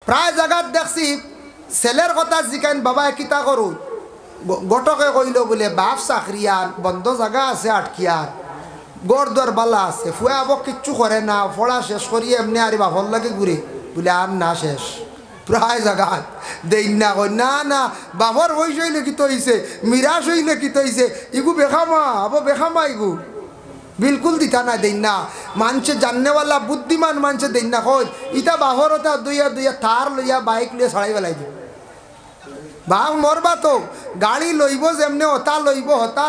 প্রায় জায়গাত দেখছি ছেলের কথা জিকাইন বাবা কিতা করু গটকে কইল বলে বাপ চাকরিয়ান বন্ধ জায়গা আছে আটকিয়ার গড় দর বালা আছে ফুয়া আবক কিচ্ছু করে না পড়া শেষ করি এমনি আর বাপর লাগে ঘুরে বলে আর না শেষ প্রায় জায়গাত দেই না কই না না বাপর বয়স হইলে কি হইছে মিরাজ হইলে কি হইছে ইগু বেখামা আবো বেখামা ইগু বিলকুল দিতা না দেই না মানুষে জাননেওয়ালা বুদ্ধিমান মানুষে দেই না কই ইটা বাপর ওটা দুইয়া দুইয়া তার লইয়া বাইক লইয়া ছাড়াই বেলাই দিব বাপ মরবা তো গাড়ি লইব যেমনি হতা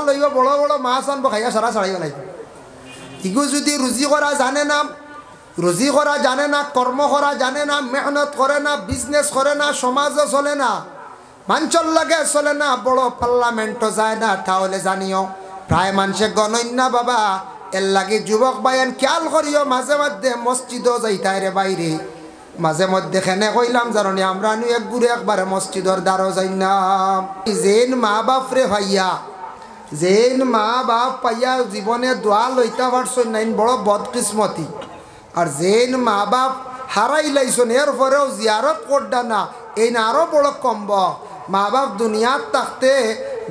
লইব বড় বড় মাছ আনবো খাইয়া সারা ছাড়াই বেলাই দিব ইগু যদি রুজি করা জানে না কর্ম করা জানে না মেহনত করে না বিজনেস করে না সমাজও চলে না মানুষের লাগে চলে না বড় পার্লামেন্টও যায় না তাহলে জানিও প্রায় মানুষে গণন্য বাবা এর লাগে যুবক বাইন খেয়াল করিও মাঝে মধ্যে মসজিদও যাইতাই রে বাইরে মাঝে মধ্যে খেনে কইলাম জানি আমরা নু এক ঘুরে একবারে মসজিদর দ্বারও যাই না যেন মা বাপ রে ভাইয়া যেন মা বাপ পাইয়া জীবনে দোয়া লইতা পারছই নাইন বড় বদকিসমতি আর যেন মা বাপ হারাই লাইছন এরপরেও জিয়ারত করডা না এই না আরও বড় কম্ব মা বাপ দুনিয়াত থাকতে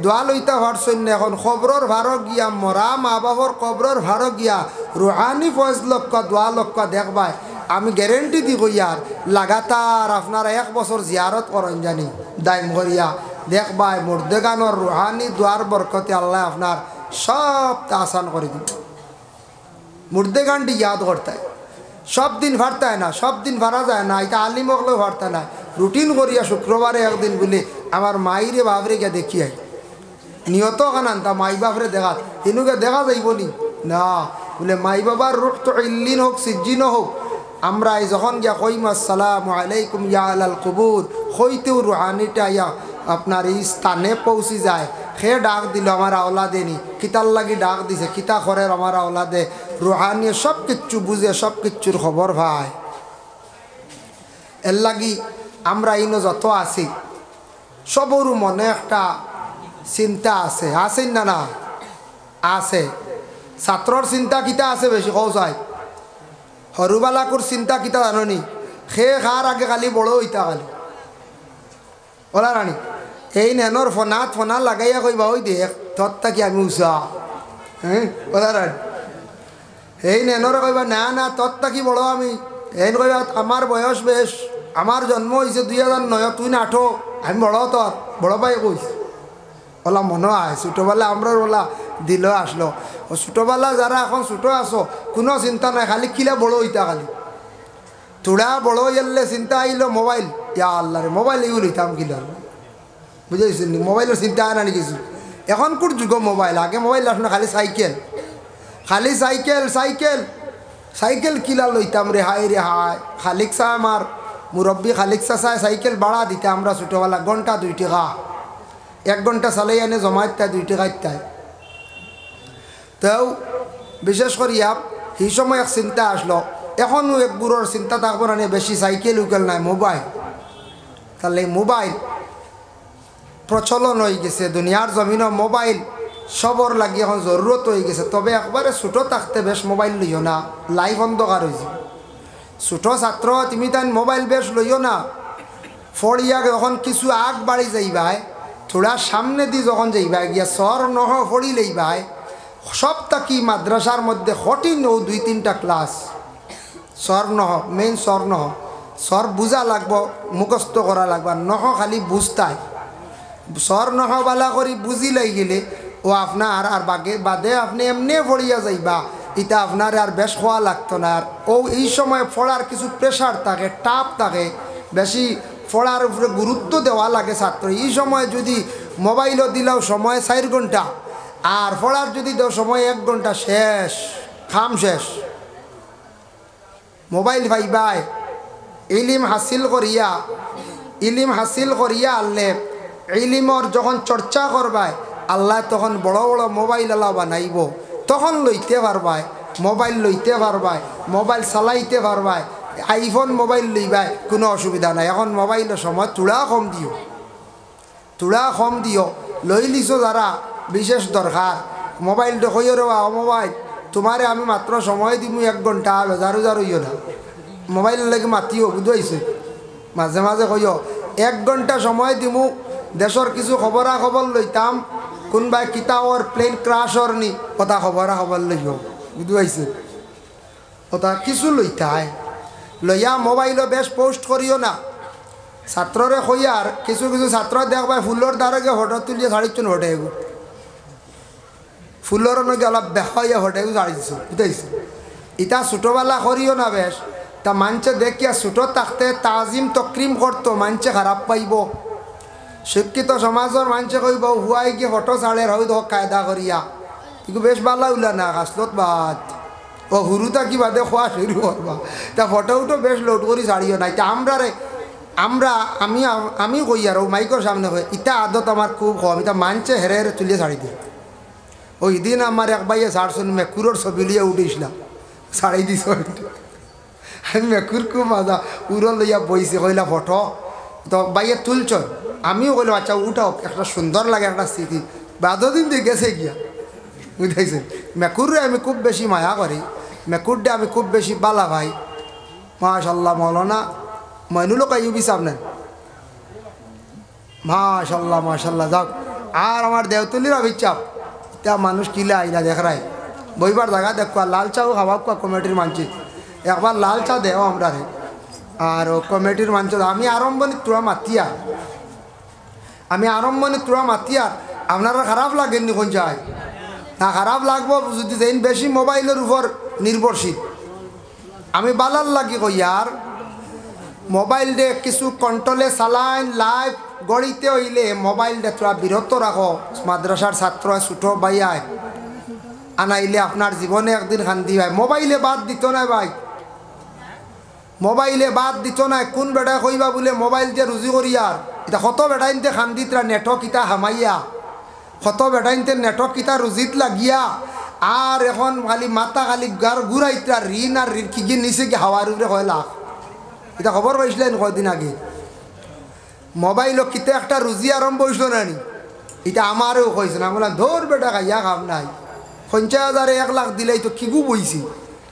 দোয়া লইতা পারছই না এখন খবরের ভাড়ো গিয়া মরা মা বাপর খবরের ভাড়ো গিয়া রুহানি ফয়জ লক্কা দোয়া লক্কা দেখবাই আমি গ্যারেন্টি দি কইয়ার লাগাতার আপনারা 1 বছর জিয়ারত করেন জানি দাইম করিয়া দেখবাই মুর্দেগানোর রুহানি দোয়ার বরকতে আল্লাহ আপনার সব আসান করে দিন মুর্দেগানটি ইয়াদ করতে সব দিন ভারতায় না সব দিন ভাড়া যায় না এটা আলিমকলেও ভারতা না রুটিন করিয়া শুক্রবারে একদিন বলে আমার মাইরে বাবরে গিয়া দেখি আই নিয়ত কানান তা মাই বাপরে দেখা তিনুকে দেখা যাইব নি না বলে মাই বাবার রুহ তো ইল্লিন হোক সিজ্জিনও হোক আমরা যখন গিয়া কইম আসসালামু আলাইকুম ইয়া আলাল কুবুর হইতেও রুহানিটা ইয়া আপনার এই স্থানে পৌঁছি যায় সে ডাক দিল আমার আওলাদেনি কিতার লাগি ডাক দিছে কিতা করে আমার আওলাদে রুহানি সব কিচ্ছু বুঝে সব কিচ্ছুর খবর ভাই এর লাগি আমরা ইনো যত আছি সবরু মনে একটা চিন্তা আছে আছেন না না আছে ছাত্রর চিন্তা কিতা আছে বেশি কৌ চাই সৰুবালাকুর চিন্তা কিতা জাননি সে খার আগে খালি বড় হইতা খালি ওলা রানী এই নেনর ফোনা লাগাইয়া কইবা ওই দেখ তোর থাকি আমি উষা হ্যাঁ ওলা রানী এই নেনর কইবা না না তোর থাকি বড় আমি এই কইবা আমার বয়স বেশ আমার জন্ম হয়েছে 2009 তুই না 8 আমি বড় তোর বড় ভাই কইস ওলা মনে হয় ছোটোবেলা আমরা ওলা দিল আসলো ও ছোটোবেলা যারা এখন ছোটো আসো কোনো চিন্তা নাই খালি কিলা বড় হইতা খালি তোরা বড় হইলে চিন্তা আইলো মোবাইল ইয়া আল্লাহ রে মোবাইল এগুলো হইতাম কিলা বুঝেছেন মোবাইলের চিন্তা আনা নি কিছু এখন কোন যুগ মোবাইল আগে মোবাইল আসলো খালি সাইকেল কিলা লইতাম রে হাই খালিক চা আমার মুরব্বী খালিক চা চায় সাইকেল ভাড়া দিতে আমরা ছোটোবেলা ঘন্টা 2 টাকা 1 ঘন্টা চালাই এনে জমাইতে 2 টাকা ইত্যায় তাও বিশেষ করিয়া সেই সময় এক চিন্তা আসলো এখনও এক বুড়োর চিন্তা থাকবো না বেশি সাইকেল উকেল নাই মোবাইল তাহলে মোবাইল প্রচলন হয়ে গেছে দুনিয়ার জমিন মোবাইল সবর লাগি এখন জরুরত হয়ে গেছে তবে একবারে ছোটো থাকতে বেশ মোবাইল লইও না লাইফ অন্ধকার হয়েছে ছোটো ছাত্র তুমি তাই মোবাইল বেশ লইও না ফড়িয়া যখন কিছু আগ বাড়ি যাইবাই থোড়া সামনে দি যখন যাইবা গিয়া সর নহ ফড়ি লইবাই সপ্তাহ মাদ্রাসার মধ্যে কঠিন ও 2-3টা ক্লাস সর নহ মেইন সর নহ সর বুঝা লাগবো মুখস্থ করা লাগবা নহ খালি বুঝতাই সর নহ বালা করি বুঝি লাই গেলে ও আপনার আর বাদে আপনি এমনি পড়িয়া যাইবা এটা আপনার আর বেশ খোয়া লাগতো না আর ও এই সময় পড়ার কিছু প্রেশার থাকে টাপ থাকে বেশি পড়ার উপরে গুরুত্ব দেওয়া লাগে ছাত্র এই সময় যদি মোবাইলও দিলেও সময় 4 ঘন্টা আর পড়ার যদি দেও সময় 1 ঘন্টা শেষ খাম শেষ মোবাইল ভাই ইলিম হাসিল করিয়া আল্লে ইলিমর যখন চর্চা করবায় আল্লাহ তখন বড় বড় মোবাইল আল্লাহ বানাইব তখন লইতে পারবায় মোবাইল লইতে পারবায় মোবাইল চালাইতে পারবায় আইফোন মোবাইল লইবায় কোনো অসুবিধা নাই এখন মোবাইলের সময় তুড়া কম দিও লই লিছো যারা বিশেষ দরকার মোবাইলটা কইও রে মোবাইল তোমারে আমি মাত্র সময় দিব 1 ঘন্টা বেজারো ইয়ে না মোবাইল লাগে মাতিও বুঝাইছে মাঝে মাঝে কইও 1 ঘন্টা সময় দিমু দেশের কিছু খবরাখবর লইতাম কোনবাই কিতাওর প্লেন ক্রাশর নি কথা খবরাখবর লইও বুঝতে পাইছে ওটা কিছু লইতাই লইয়া মোবাইলও বেশ পোস্ট করিও না ছাত্ররে কইয়ার কিছু কিছু ছাত্র দেখবা ফুলর দ্বারা গিয়ে হঠাৎ তুলিয়ে ছাড়িচ্ছুন হটে এগু ফুলর নগে অলপ বেহাইয়া হটে এগু ছাড়িছ বুঝতেছ ইটা ছোটোবেলা করিও না বেশ তা মানছে দেখিয়া ছোটো থাকতে তাজিম তক্রিম করতো মানছে খারাপ পাইব শিক্ষিত সমাজের মানছে কইব হুয়াই গিয়ে ফটো ছাড়ে হয় হোক কায়দা করিয়া কিন্তু বেশ ভালো উলা না গাছলত বাদ ও হুরুতা কি বাদে খোয়া শুরু করবা তা ফটো উঠো বেশ লোড করি ছাড়িও না এটা আমি কই আর ও মাইকর সামনে কই ইটা আদত আমার খুব কম এটা মানছে হেরে হেরে তুলিয়ে ছাড়ি দিয়ে ওই দিন আমার এক ভাইয়ে ছাড়ছুন মেকুরের ছবি লিয়ে উঠেছিলাম ছাড়াই দিছ আমি মেকুর খুব মজা উড়ো লইয়া বইছে কইলা ফটো তো ভাইয়ে তুলছ আমিও কইলাম আচ্ছা উঠাও একটা সুন্দর লাগে একটা স্মৃতি বাদদিন দিয়ে গেছে গিয়া বুঝাইছেন মেকুরে আমি খুব বেশি মায়া করি মেকুরডে আমি খুব বেশি বালা ভাই মাশাল্লাহ মৌলানা মইনুল কাইয়ুবি সাহেব নেন মাশাল্লাহ মাশাল্লাহ যাক আর আমার দেওতলির অভিচাপ তা মানুষ কিলে আইলা দেখ রায় বইবার জায়গা দেখবা লাল চাও খাওয়া কমিটির মানছি একবার লাল চা দেও আমরা রে আর কমিটির মানছ আমি আরম্ভনি তোরা মাতিয়া আপনারা খারাপ লাগেননি কোন যায় না খারাপ লাগবো যদি যেন বেশি মোবাইলের উপর নির্ভরশীল আমি বালার লাগি কই আর মোবাইল দে কিছু কন্ট্রোলে চালাইন লাইভ গড়িতে হইলে মোবাইল দে তোরা বিরত রাখো মাদ্রাসার ছাত্র ছোটো ভাইয়াই আনাইলে আপনার জীবনে একদিন শান্তি হয় মোবাইলে বাদ দিত না ভাই মোবাইলে বাদ দিত না কোন বেটায় কইবা বলে মোবাইল দিয়ে রুজি করি আর এটা কত বেটাইনতে খান্দিতরা নেটক ইটা হামাইয়া কত বেটাইনতে নেটক ইটা রুজিত লাগিয়া আর এখন খালি মাথা খালি গার ঘুরাইতরা ঋণ আর ঋণ কি গিয়ে নিচে গিয়ে হাওয়ার উপরে হয় লাখ এটা খবর পাইছিলেন কয়দিন আগে মোবাইলও কিতে একটা রুজি আরম্ভ হইছিল না নি এটা আমারও কইছে না বললাম ধর বেটা খাইয়া খাম নাই 50,000 1 লাখ দিলাই তো কিগু বইছে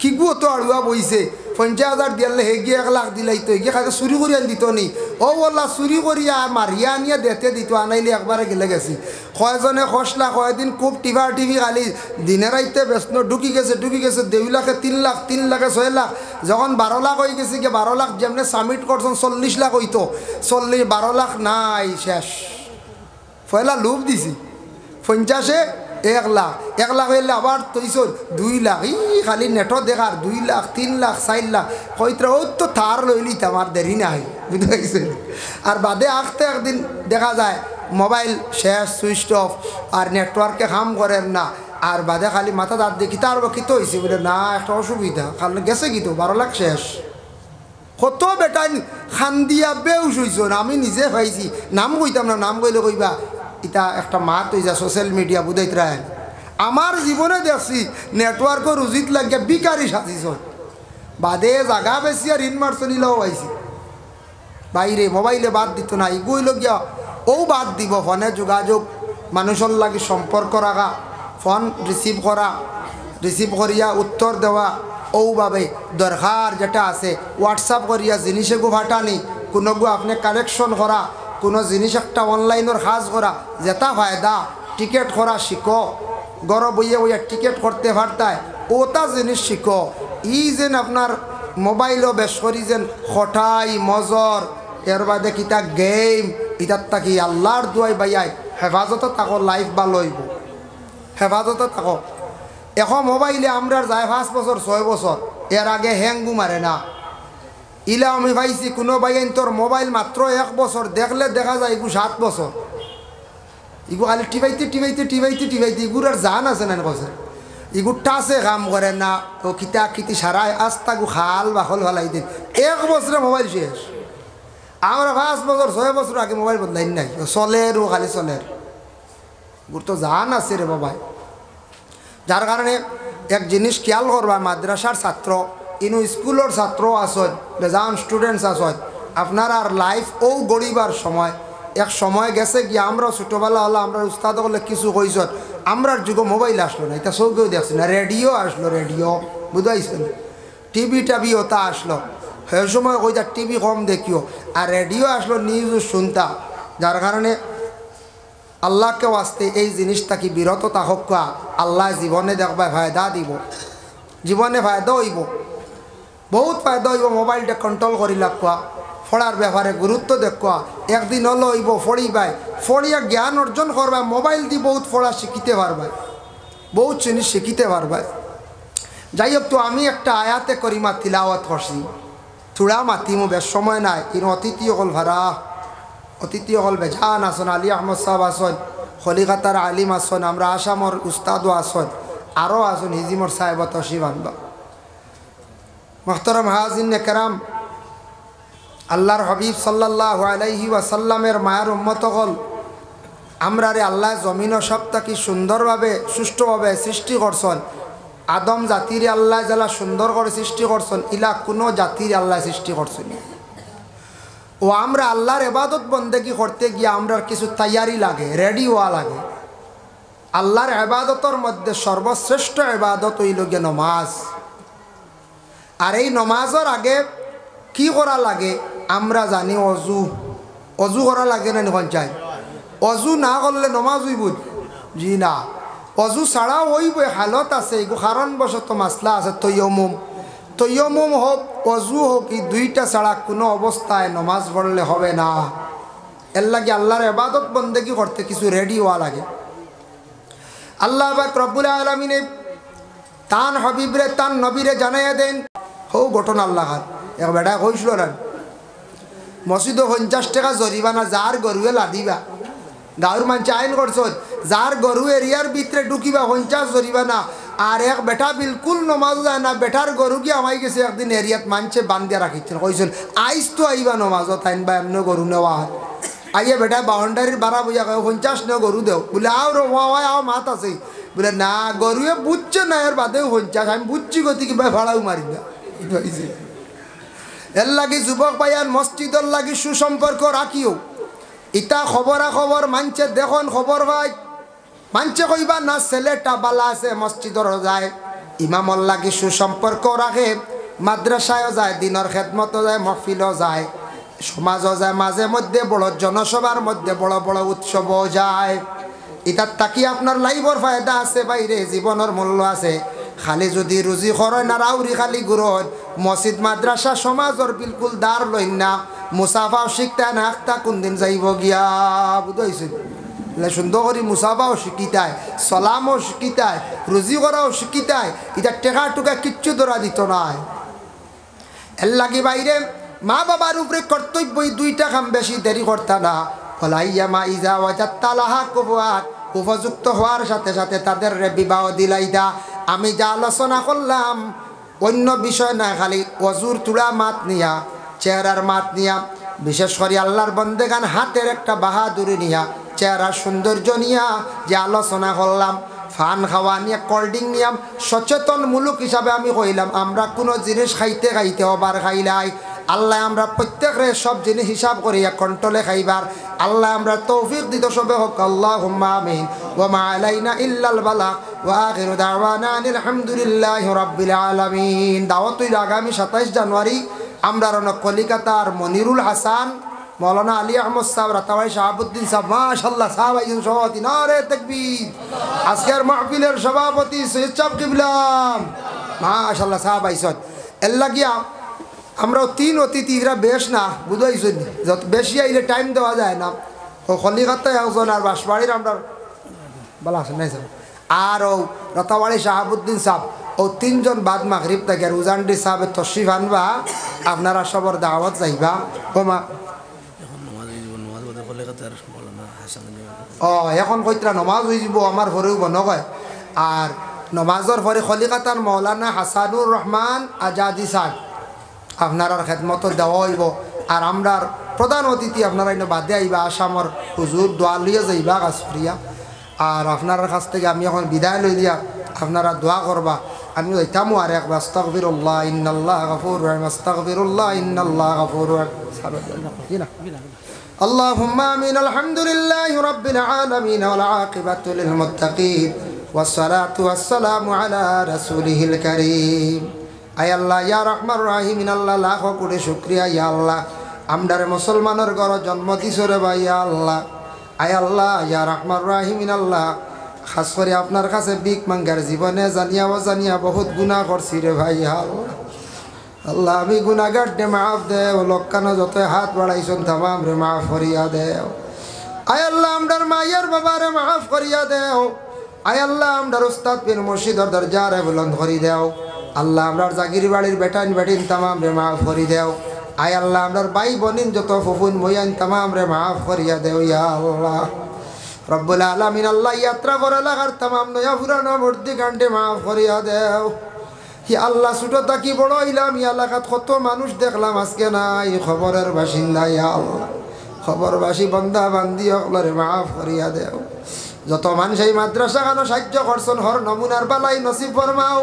কিগু তো আড়ুয়া বইছে 50,000 দিলে হেগি 1 লাখ দিলাই তো এগিয়ে খাকে চুরি করিয়া দিত নি ও বললা চুরি করিয়া মারিয়া আনিয়া দেতে দিত আনাইলে একবারে গেলে গেছি কয়জনে খসলা কয়দিন খুব টিভি খালি দিনে রাইতে ব্যস্ত ঢুকি গেছে 2 লাখে 3 লাখ 3 লাখে 6 লাখ যখন 12 লাখ হয়ে গেছে কি 12 লাখ যেমনে সাবমিট করছেন 40 লাখ হইতো 12 লাখ নাই শেষ পয়লা লোভ দিছি 50-এ 1 লাখ 1 লাখ হইলে আবার তৈছর 2 লাখ খালি নেটও দেখার 2 লাখ 3 লাখ 4 লাখ কইত্রা ও তো থার লইলি আমার দেরি নাই বুঝতে পারছেন আর বাদে আসতে একদিন দেখা যায় মোবাইল শেষ সুইচ অফ আর নেটওয়ার্কে কাম করেন না আর বাদে খালি মাথা দাঁত দেখি তার কিতো হয়েছে বলে না একটা অসুবিধা খালি গেছে কি তো 12 লাখ শেষ কত বেটাই খান্দিয়া বেউস হইছ আমি নিজে পাইছি নাম কইতাম না নাম কইলে কইবা এটা একটা মাত হয়ে যায় সোশ্যাল মিডিয়া বুঝাইত রায় আমার জীবনে দেখছি নেটওয়ার্কও রুজিত লাগিয়া বিকারি সাজিছ বাদে জাগা বেশি আর ঋণ মারছ নিলেও আইছি বাইরে মোবাইলে বাদ দিত না ইগুইল গিয়া ও বাদ দিব ফোনে যোগাযোগ মানুষের লাগে সম্পর্ক রাখা ফোন রিসিভ করিয়া উত্তর দেওয়া ওভাবে দরকার যেটা আছে হোয়াটসঅ্যাপ করিয়া জিনিসে গো ফাটানি কোনো গো আপনি কালেকশন করা কোনো জিনিস একটা অনলাইনের কাজ করা যেটা ফায়দা টিকেট করা শিখো গড় বইয়ে বইয়া টিকেট করতে পারতায় ওটা জিনিস শিখো যেন আপনার মোবাইলও বেশ করি যেন হঠাই মজর এর বাদে কিতা গেম ইটার তাকি আল্লাহর দুয়াই বাইয়াই হেফাজতে থাকো লাইফ ভালো হইব হেফাজতে থাকো এখন মোবাইলে আমরা যায় 5 বছর 6 বছর এর আগে হ্যাঙ্গু মারে না ইলা আমি পাইছি কোনো বাইন তোর মোবাইল মাত্র 1 বছর দেখলে দেখা যায় ইগু 7 বছর ইগু খালি টিভাইতে ইগুর আর জান আছে না কথা ইগু টাচে কাম করে না ও কিতি সারায় আস্তাগু খাল বাখল ভালাই দিন 1 বছরে মোবাইল শেষ আমরা 5 বছর 6 বছর আগে মোবাইল বদলাই নাই চলের ও খালি চলের গুর তো জান আছে রে বাবা যার কারণে এক জিনিস খেয়াল করবা মাদ্রাসার ছাত্র ইনু স্কুলের ছাত্র আসন বেজান স্টুডেন্টস আসন আপনার আর লাইফ ও গড়িবার সময় এক সময় গেছে গিয়ে আমরা ছোটোবেলা হলো আমরা উস্তাদ হলে কিছু কইসন আমরার যুগে মোবাইল আসলো না এটা চৌকেও দেখছি না রেডিও আসলো রেডিও বুঝাইছেন টিভি ওটা আসলো সে সময় কইতা টিভি কম দেখিও, আর রেডিও আসলো নিউজ শুনতা। যার কারণে আল্লাহকে ওয়াস্তে এই জিনিসটা কি বিরত থাকক, আল্লাহ জীবনে দেখবা ফায়দা দিব, জীবনে ফায়দা হইব, বহুত ফায়দা হইব। মোবাইলটা কন্ট্রোল করি লাগবা, পড়ার ব্যাপারে গুরুত্ব দেখবা। একদিন হলো হইব পড়িবাই, পড়িয়া জ্ঞান অর্জন করবা, মোবাইল দিয়ে বহুত পড়া শিখিতে পারবাই, বহুত জিনিস শিখিতে পারবাই। যাই হোক, তো আমি একটা আয়াতে করিমা তিলাওয়াত করছি, থোড়া মাতিমো, বেশ সময় নাই। কিন্তু অতিথি অকল ভাড়া, অতিথি অকল বেজান আসন, আলী আহমদ সাহেব আসন, কলিকাতার আলিম আসন, আমরা আসামর উস্তাদও আসন, আরও আসন হিজিমর সাহেব তশিফ আনবা। মোহতরম হাজিন কেরাম, আল্লাহর হাবিব সাল্লাল্লাহু আলাইহি ওয়াসাল্লামের মায়ের উম্মত হল, আমরা রে আল্লাহ জমিন সবটাকে সুন্দরভাবে সুষ্ঠুভাবে সৃষ্টি করছেন। আদম জাতির আল্লাহ যারা সুন্দর করে সৃষ্টি করছেন, ইলা কোনো জাতির আল্লাহ সৃষ্টি করছেন। ও আমরা আল্লাহর ইবাদত বন্দেগি করতে গিয়ে আমরা কিছু তৈয়ারি লাগে, রেডি হওয়া লাগে। আল্লাহর ইবাদতের মধ্যে সর্বশ্রেষ্ঠ ইবাদত হইল গিয়ে নমাজ। আর এই নমাজের আগে কি করা লাগে আমরা জানি, অজু। অজু করা লাগে না নিখন চাই? অজু না করলে নমাজ হইব? জি না, অজু ছাড়াও হইব, হালত আছে, এগু কারণবশত মাসলা আছে। তৈয়মুম হোক, অজু হোক, এই দুইটা ছাড়া কোনো অবস্থায় নমাজ পড়লে হবে না। এর লাগে আল্লাহর ইবাদত বন্দেগি করতে কিছু রেডি হওয়া লাগে। আল্লাহ পাক রব্বুল আলামিনে তান হাবিবরে তান নবীরে জানাইয়া দেন। হৌ ঘটনা আল্লাহ এক বেটা কইছিল না, মসজিদে 50 টাকা জরিমানা যার গরুয়ে লাদিবা। গাঁর মানুষ আইন করছ, যার গরু এরিয়ার ভিতরে ঢুকিবা 50 জরিমানা। আর এক বেটা বিলকুল নমাজ যায় না, বেটার গরু কি আমাই গেছে একদিন এরিয়াত মানছে বান্ধিয়া রাখিছেন, কইছেন আইস তো আইবা নমাজত, আইনবা এমনি গরু নেওয়া হয়। আইয়া বেটা বাউন্ডারির বাড়া বুঝা কয় 50 নে গরু দেও। বলে আও আও মাত আছে, বলে না গরুয়ে বুঝছে না, এর বাদেও 50। আমি বুঝছি গতি কিবা ভাড়াও মারি না। এর লাগি যুবক ভাইয়ান মসজিদর লাগি সুসম্পর্ক রাখিও। ইটা খবরাখবর মানছে দেখুন, খবর ভাই মানছে কইবা না ছেলেটা বালা আছে, মসজিদর যায়, ইমামর লাগি সুসম্পর্ক রাখে, মাদ্রাসায়ও যায়, দিনের খেদমতও যায়, মহফিলও যায়, সমাজও যায়, মাঝে মধ্যে বড় জনসভার মধ্যে বড় বড় উৎসবও যায়। ইটার তাকি আপনার লাইফর ফায়দা আছে, বাইরে জীবনের মূল্য আছে। খালি যদি রুজি খরয় না রাউরি খালি গুরত, মসজিদ মাদ্রাসা সমাজর বিলকুল দার লইন না, মুসাফাও শিখতে না, আখতা কোনদিন যাইব গিয়া বুঝাইছে। সুন্দর করে মুসাফাও শিখিতায়, সলামও শিখিতায়, রুজি করাও শিখিতায়। এটা টেকা টুকা কিচ্ছু ধরা দিত নাই। এর লাগি বাইরে মা বাবার উপরে কর্তব্য দুইটা কাম বেশি দেরি করতা না। ফলাইয়া মা ইজা ওয়াজাত্তা লাহা কুফুয়াত, উপযুক্ত হওয়ার সাথে সাথে তাদের বিবাহ দিলাইদা। আমি যা আলোচনা করলাম অন্য বিষয় না, খালি অজুর তুলা মাত নিয়া, চেহারার মাত নিয়া, বিশেষ করে আল্লাহর বন্দেগান হাতের একটা বাহাদুরি নিয়া, চেহারার সৌন্দর্য নিয়া যে আলোচনা করলাম, ফান খাওয়া নিয়ে, কোল্ড ড্রিঙ্ক নিয়াম, সচেতন মূলক হিসাবে আমি কইলাম আমরা কোনো জিনিস খাইতে খাইতে ওবার খাইলাই। আল্লাহ আমরা প্রত্যেকের সব জিনিস হিসাব করিয়া কন্ট্রোলে খাইবার আল্লাহ আমরা তৌফিক দিত সবে হোক। আল্লাহুম্মা আমিন। ওয়া মা আলাইনা ইল্লাল বালাগ ওয়া আখিরু দাওয়ানা আলহামদুলিল্লাহি রাব্বিল আলামিন। দাওয়াত হইল আগামী 27 জানুয়ারি আমরা কলিকাতার মনিরুল হাসান, মৌলানা আলী আহমদ সাহেব, রাতাবাড়ি শাহাবুদ্দিন সাহেব, মাশাআল্লাহ সাহেব আইন সভাপতি, নারে তাকবীর। আজকের মাহফিলের সভাপতি সৈয়দ সাহেব কিবলা, মাশাআল্লাহ সাহেব আইসত। এর লাগিয়া আমরা 3 অতিথিরা বেশ না বুঝাইছেন, যত বেশি আইলে টাইম দেওয়া যায় না। ও কলিকাতায় একজন, আর বাঁশবাড়ির আমরা বলা আছে নাই স্যার, আর ও রাতাবাড়ি শাহাবুদ্দিন সাহেব, ও 3 জন বাদ মাগরিব থেকে রুজানডি সাহেবের তশরিফ আনবা, আপনারা সবর দাওয়াত যাইবা। ও মা এখন কইতরা নমাজ হয়ে যাব, আমার ঘরেও বন কয়। আর নমাজের পরে কলিকাতার মৌলানা হাসানুর রহমান আজাদি সাহেব আপনার খেদমত দেওয়া হইব। আর আমরার প্রধান অতিথি আপনারা এনে বাদে আইবা, আসামর হুজুর দোয়া লিয়ে যাইবা কাছরিয়া। আর আপনার কাছ থেকে আমি এখন বিদায় লই দিয়া আপনারা দোয়া করবা। আমি যাইতামো আর একবার আস্তাগফিরুল্লাহ ইন্নাল্লাহ গফুরুর রহিম, আস্তাগফিরুল্লাহ ইন্নাল্লাহ গফুরুর রহিম। اللهم آمين. الحمد لله رب العالمين والعاقبة للمتقين والصلاة والسلام على رسوله الكريم আয় আল্লাহ ইয়া রহমান রাহিমিন আল্লাহ লাখ কোটি শুকরিয়া ইয়া আল্লাহ আমদারে মুসলমানের ঘর জন্ম দিছরে ভাই ইয়া আল্লাহ আয় আল্লাহ ইয়া রহমান রাহিমিন আল্লাহ খাস করে আপনার কাছে বিক মাঙ্গার জীবনে জানিয়া অজানিয়া বহুত গুনাহ করছি রে ভাই ইয়া আল্লাহ আল্লাহ আমি গুনাহগার দে মাফ দেও লোকানো যত হাত বাড়াইছন তামাম রে মাফ করিয়া দেও আয় আল্লাহ আমদার মায়ের বাবারে মাফ করিয়া দেও আয় আল্লাহ আমদার উস্তাদ পীর মুর্শিদর দরজারে বুলন্দ করি দেও আল্লাহ আমরার জাগির বাড়ির বেটান বেটিন তামাম রে মাফ করি দেও আয় আল্লাহ আমরার ভাই বনিন যত ফুফুন ময়ান তামাম রে মাফ করিয়া দেও ইয়া আল্লাহ রব্বুল আলামিন আল্লাহ ইয়াত্রা করে লাগার তামাম নয়া পুরানো মূর্তি গান্ডে মাফ করিয়া দেও ইয়া আল্লাহ ছোট থাকি বড় হইলাম ইয়া এলাকাত কত মানুষ দেখলাম আজকে নাই খবরের বাসিন্দা ইয়া আল্লাহ খবরবাসী বন্দা বান্দি সকলরে মাফ করিয়া দেও যত মানুষ এই মাদ্রাসা খানো সাহায্য করছেন হর নমুনার বালাই নসিব ফরমাও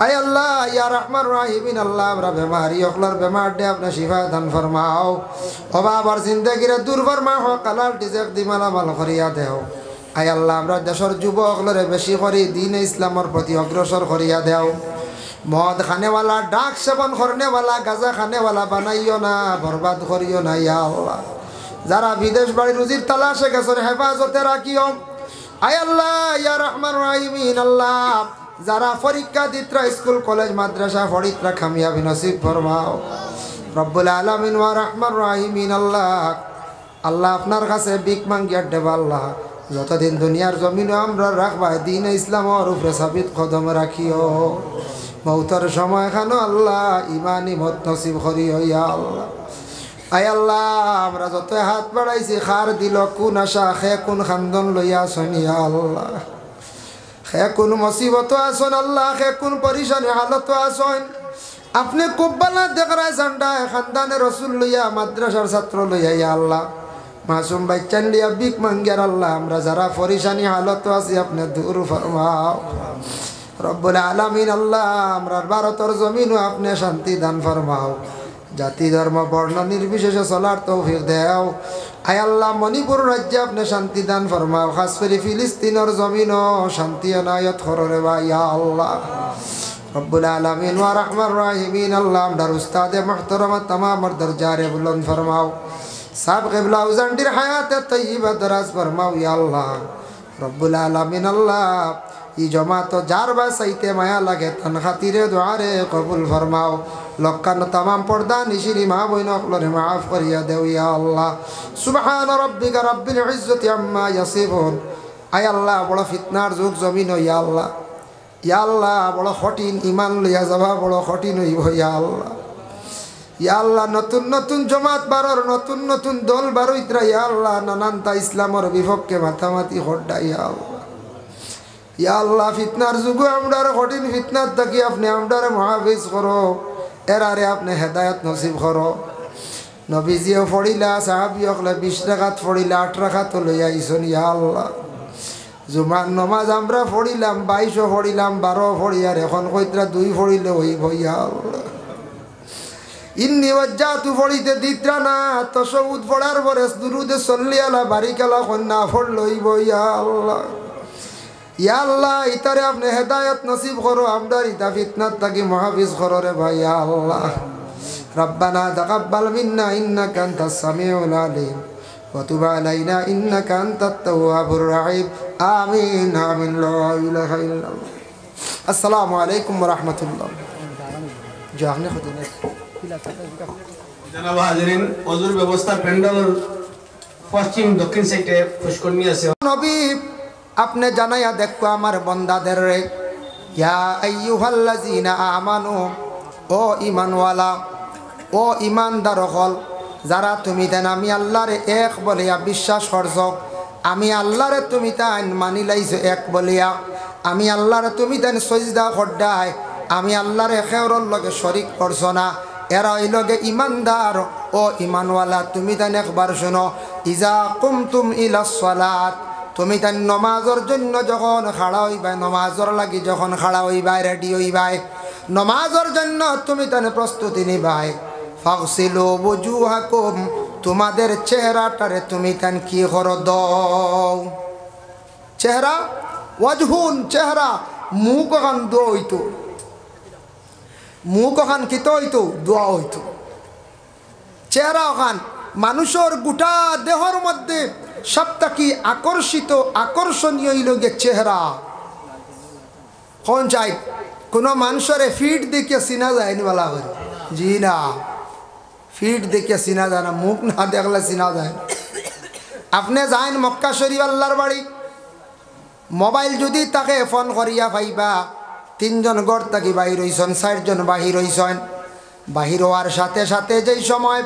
আয় আল্লাহ ইয়া রহমান রাহিমিন আল্লাহ আমরা বেমারি সকলের বেমার দে আপনি শিফা দান ফরমাও অভাবর জিন্দগিরে দূর ফরমাও কালার ডিজেক দিমালা মাল করিয়া দেও আয় আল্লাহ আমরা দেশের যুবকলরে বেশি করে দিন ইসলামের প্রতি অগ্রসর করিয়া দেও মদ খানেওয়ালা ডাক সেবন করনেওয়ালা গাঁজা খানেওয়ালা বানাইও না বরবাদ করিও না ইয়া আল্লাহ যারা বিদেশ বাড়ি রুজির তালাশে গেছেন হেফাজতে রাখিও আয় আল্লাহ ইয়া রহমান রাহিমিন আল্লাহ যারা পরীক্ষা দিত্রা স্কুল কলেজ মাদ্রাসা ফরিত্রা কামিয়াবি নসিব ফরমাও রব্বুল আলামিন ওয়া রহমান রাহিমিন আল্লাহ আল্লাহ আপনার কাছে বিক মাঙ্গিয়ার দেব আল্লাহ যতদিন দুনিয়ার জমিনে আমরা রাখবা দিন ইসলামের উপরে সাবিত কদম রাখিও মৌতের সময় খানো আল্লাহ ইমানি মত নসিব করিও ইয়া আল্লাহ আয় আল্লাহ আমরা যত হাত বাড়াইছি খার দিল কোন আশা খে কোন খান্দন লইয়া আসন ইয়া আল্লাহ খে কোন মুসিবত আসন আল্লাহ খে কোন পরিশানি হালত আসন আপনি কুব্বালা দেখরা জান্ডা খানদানে রসুল লইয়া মাদ্রাসার ছাত্র লইয়া ইয়া আল্লাহ মাসুম বাচ্চান লিয়া বিক মাঙ্গিয়ার আল্লাহ আমরা যারা পরিশানি হালত আছি আপনি দূর ফরমাও রব্বুল আলামিন আল্লাহ আমরা ভারতের জমিনও আপনি শান্তি দান ফরমাও জাতি ধর্ম বর্ণ নির্বিশেষে চলার তৌফিক দেও আয় আল্লাহ মণিপুর রাজ্যে আপনি শান্তি দান ফরমাও খাস করে ফিলিস্তিনের জমিনও শান্তি আনায়ত কররে বা ইয়া আল্লাহ রব্বুল আলামিন ওয়া রহমান রাহিমিন আল্লাহ আমদার উস্তাদে মুহতারামা তামামর দরজারে বুলন্দ ফরমাও সাব কিবলা উজান্ডির হায়াতে তয়্যিবা দরাজ ফরমাও ইয়া আল্লাহ রব্বুল আলামিন আল্লাহ ই জমাত যার বা সাইতে মায়া লাগে তান খাতিরে দুআরে কবুল ফরমাও লক্কান তামাম পর্দা নিশিরি মা বইন সকলরে মাফ করিয়া দেও ইয়া আল্লাহ সুবহান রাব্বিকা রাব্বিল ইজ্জতি আম্মা ইয়াসিফুন আয় আল্লাহ বড় ফিতনার যুগ জমিন ইয়া আল্লাহ ইয়া আল্লাহ বড় কঠিন ইমান লইয়া যাবা বড় কঠিন হইব ইয়া আল্লাহ ইয়া আল্লাহ নতুন নতুন জমাত বারর নতুন নতুন দল বারইত্রা ইয়া আল্লাহ নানানটা ইসলামের বিপক্ষে মাথামাতি হড্ডা ইয়া আল্লাহ ইয়া আল্লাহ ফিতনার যুগ আমরার কঠিন ফিতনার থাকি আপনি আমরারে মুহাফিজ করো এরারে আপনি হেদায়ত নসিব করো নবীজিও পড়িলা সাহাবিয়কলে 20 রাকাত পড়িলা 8 রাকাত লইয়া আইসন ইয়া আল্লাহ জুমার নমাজ আমরা পড়িলাম 22 পড়িলাম 12 পড়ি আর এখন কইত্রা 2 পড়িলে হইব ইয়া আল্লাহ ইন্নি ওয়াজ্জাতু পড়িতে দিত্রা না তাশাহুদ পড়ার পরে দুরুদে সাল্লি আলা বারিকালা কন্না পড় লইব ইয়া আল্লাহ ইয়া আল্লাহ ইতারে আপনি হেদায়েত নসিব করো আমদার ইতা ফিতনাত থাকি মুহাফিজ করো রে ভাই ইয়া আল্লাহ রব্বানা তাকাব্বাল মিন্না ইন্নাকা আনতাস সামিউল আলিম ওয়া তুব আলাইনা ইন্নাকা আনতাত তাওয়াবুর রহিম আমিন আমিন লা ইলাহা ইল্লাল্লাহ আসসালামু আলাইকুম ওয়া রাহমাতুল্লাহ জাহনে খুদিনে জনাব হাজিরিন ওযুর ব্যবস্থা প্যান্ডেলের পশ্চিম দক্ষিণ সাইডে পুষ্করণী আছে নবী আপনি জানাইয়া দেখো আমার বন্দাদের রে ইয়া আইয়ুহাল্লাযিনা আমানু ও ঈমানওয়ালা ও ঈমানদার হল যারা তুমি দেন আমি আল্লাহরে এক বলিয়া বিশ্বাস করছ আমি আল্লাহরে তুমি তাই মানি লাইছো এক বলিয়া আমি আল্লাহরে তুমি দেন সজদা করদাই আমি আল্লাহরে খেওরর লগে শরীক করছ না এরা ওই লগে ঈমানদার ও ঈমানওয়ালা তুমি দেন একবার শুনো ইজা কুমতুম ইলাস সালাত তুমি তাই নমাজের জন্য যখন খাড়া হইবাই নমাজের লাগি যখন খাড়া হইবাই রেডি হইবাই নমাজের জন্য তুমি তাই প্রস্তুতি নিবাই ফাগসিলু বুজুহাকুম তোমাদের চেহারাটারে তুমি তাই কি করো দাও চেহারা ওয়াজহুন চেহারা মুখ কান দইতো মুখ ওখান কিতো হইতো দোয়া হইতো চেহারা ওখান মানুষের গোটা দেহর মধ্যে সবথেকে আকর্ষণীয় হইল গে চেহারা কোন চাই কোনো মানুষের ফিট দেখে চিনা যায়নি বলা করে জি না ফিট দেখে চিনা যায় না মুখ না দেখলে চিনা যায় না আপনি যাইন মক্কা শরীফ আল্লাহর বাড়ি মোবাইল যদি তাকে ফোন করিয়া পাইবা 3 জন ঘর থাকি বাহির হইছেন 4 জন বাহির হইছেন বাহির হওয়ার সাথে সাথে যেই সময়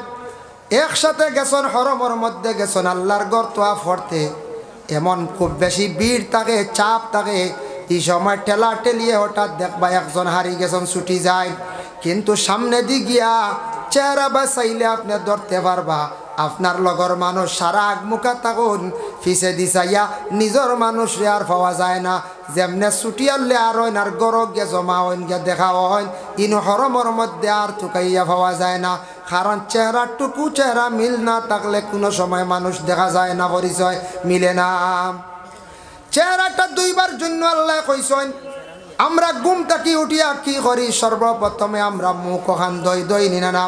একসাথে গেছেন হরমর মধ্যে গেছেন আল্লাহর ঘর তোয়া ফরতে এমন খুব বেশি ভিড় থাকে চাপ থাকে এই সময় ঠেলা ঠেলিয়ে হঠাৎ দেখবা একজন হারিয়ে গেছেন ছুটি যায় কিন্তু সামনে দিয়ে গিয়া চেহারা বাঁচাইলে আপনি ধরতে পারবা আপনার লগর মানুষ সারা আগমুখা থাকুন ফিসে দিছাইয়া নিজের মানুষ আর পাওয়া যায় না যেমনে ছুটি আনলে আর হইন আর গরক গে জমা হইন গে দেখা হইন ইন হরমর মধ্যে আর থুকাইয়া পাওয়া যায় না কারণ চেহারাটুকু চেহারা মিল না থাকলে কোনো সময় মানুষ দেখা যায় না পরিচয় মিলে না চেহারাটা দুইবার জন্য আল্লাহ কইছেন আমরা ঘুম থাকি উঠিয়া কি করি সর্বপ্রথমে আমরা মুখ ওখান দই নিনা না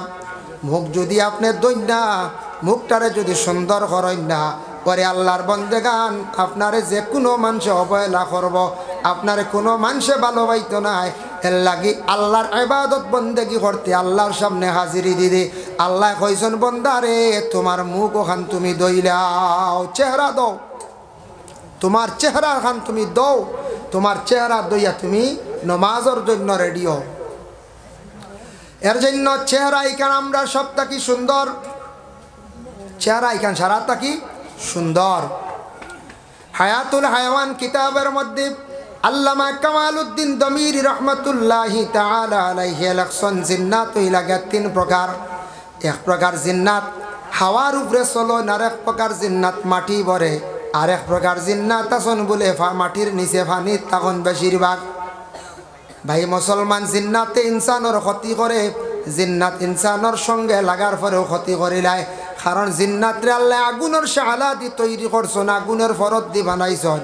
মুখ যদি আপনি দই না মুখটারে যদি সুন্দর করেন না পরে আল্লাহর বন্দেগান আপনারে যে কোনো মানুষে অবহেলা করব আপনারে কোনো মানুষে ভালোবাইতো নাই এর লাগি আল্লাহর ইবাদত বন্দেগি করতে আল্লাহর সামনে হাজিরি দিদি আল্লাহ কইছেন বন্দারে তোমার মুখ ওখান তুমি দইলাও চেহারা দাও তোমার চেহারা খান তুমি দাও তোমার চেহারা দইয়া তুমি নমাজের জন্য রেডি হও এর জন্য চেহারা এখান আমরা সবটা কি সুন্দর চেহারা এখান সারাটা কি সুন্দর হায়াতুল হায়াওয়ান কিতাবের মধ্যে আল্লামা কামালউদ্দিন দমিরি রহমাতুল্লাহি তাআলা আলাইহি লেখছেন জিন্নাত হইলা 3 প্রকার এক প্রকার জিন্নাত হাওয়ার উপরে চলন আর এক প্রকার জিন্নাত মাটি ভরে আর এক প্রকার জিন্নাত আসন বলে মাটির নিচে পানি তখন বেশিরভাগ ভাই মুসলমান জিন্নাতে ইনসানের ক্ষতি করে জিন্নাত ইনসানের সঙ্গে লাগার পরেও ক্ষতি করিলায় কারণ জিন্নাতরে আল্লাহ আগুনের শালা দি তৈরি করছেন আগুনের ফরত দি বানাইছেন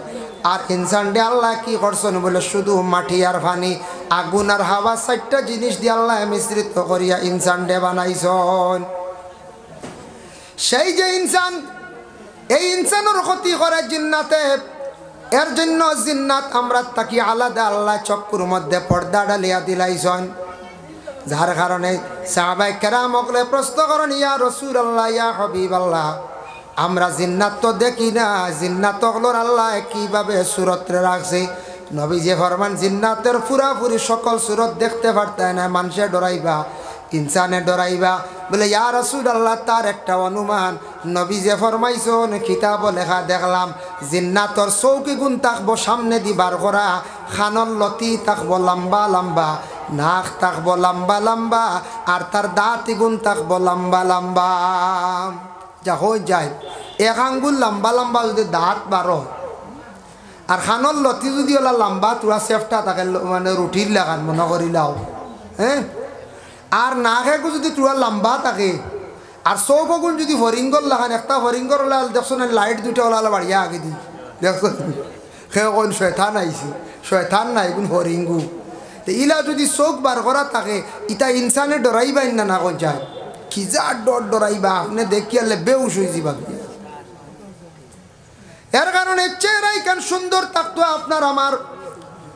আর ইনসানরে আল্লাহ কি করছেন বলে শুধু মাটি আর পানি আগুন আর হাওয়া 4টা জিনিস দিয়ে আল্লাহ মিশ্রিত করিয়া ইনসানরে বানাইছেন সেই যে ইনসান এই ইনসানের ক্ষতি করে জিন্নাতে এর জন্য জিন্নাত আমরা তাকি আলাদা আল্লাহ চক্কুর মধ্যে পর্দা ডালিয়া দিলাইছেন যার কারণে সাহাবায়ে কেরাম ওগলে প্রশ্ন করেন ইয়া রাসূলুল্লাহ ইয়া হাবিবাল্লাহ আমরা জিন্নাত তো দেখি না জিন্নাত ওগলোর আল্লাহ কিভাবে সূরতে রাখছে নবীজি ফরমান জিন্নাতের পুরাপুরি সকল সূরত দেখতে পারতেন না মানুষে ডরাইবা ইনসানে ডরাইবা বলে ইয়া রাসূলুল্লাহ তার একটা অনুমান নবীজি ফরমাইছেন কিতাব লেখা দেখলাম জিন্নাতর চৌকি গুণ থাকবো সামনে দিবার করা খানর লতি থাকবো লম্বা লম্বা নাক থাকবো লম্বা লম্বা আর তার দাঁতি গুণ থাকবো লম্বা লম্বা যা হয়ে যায় এক আঙ্গুল লম্বা লম্বা যদি দাঁত বারো আর খানর লতি যদি ওলা লম্বা তোরা সেফটা থাকে মানে রুটির লাগান মনে করিলাও হ্যাঁ আর নাকে যদি তোরা লম্বা থাকে আর চৌকগুণ যদি হরিঙ্গর লাগান একটা হরিঙ্গর ওলাল দেখছো না লাইট দুইটা ওলালে বাড়িয়া আগে দি দেখছো সে কোন শয়তান আইছি শয়তান নাই কোন হরিঙ্গু ইলা যদি চোখ বার করা থাকে ইটা ইনসানে ডরাইবাই না কোন যায় কি যা ডরাইবা আপনি দেখিয়ালে বেউস হয়ে যাবা এর কারণে চেহারাই কেন সুন্দর থাকতো আপনার আমার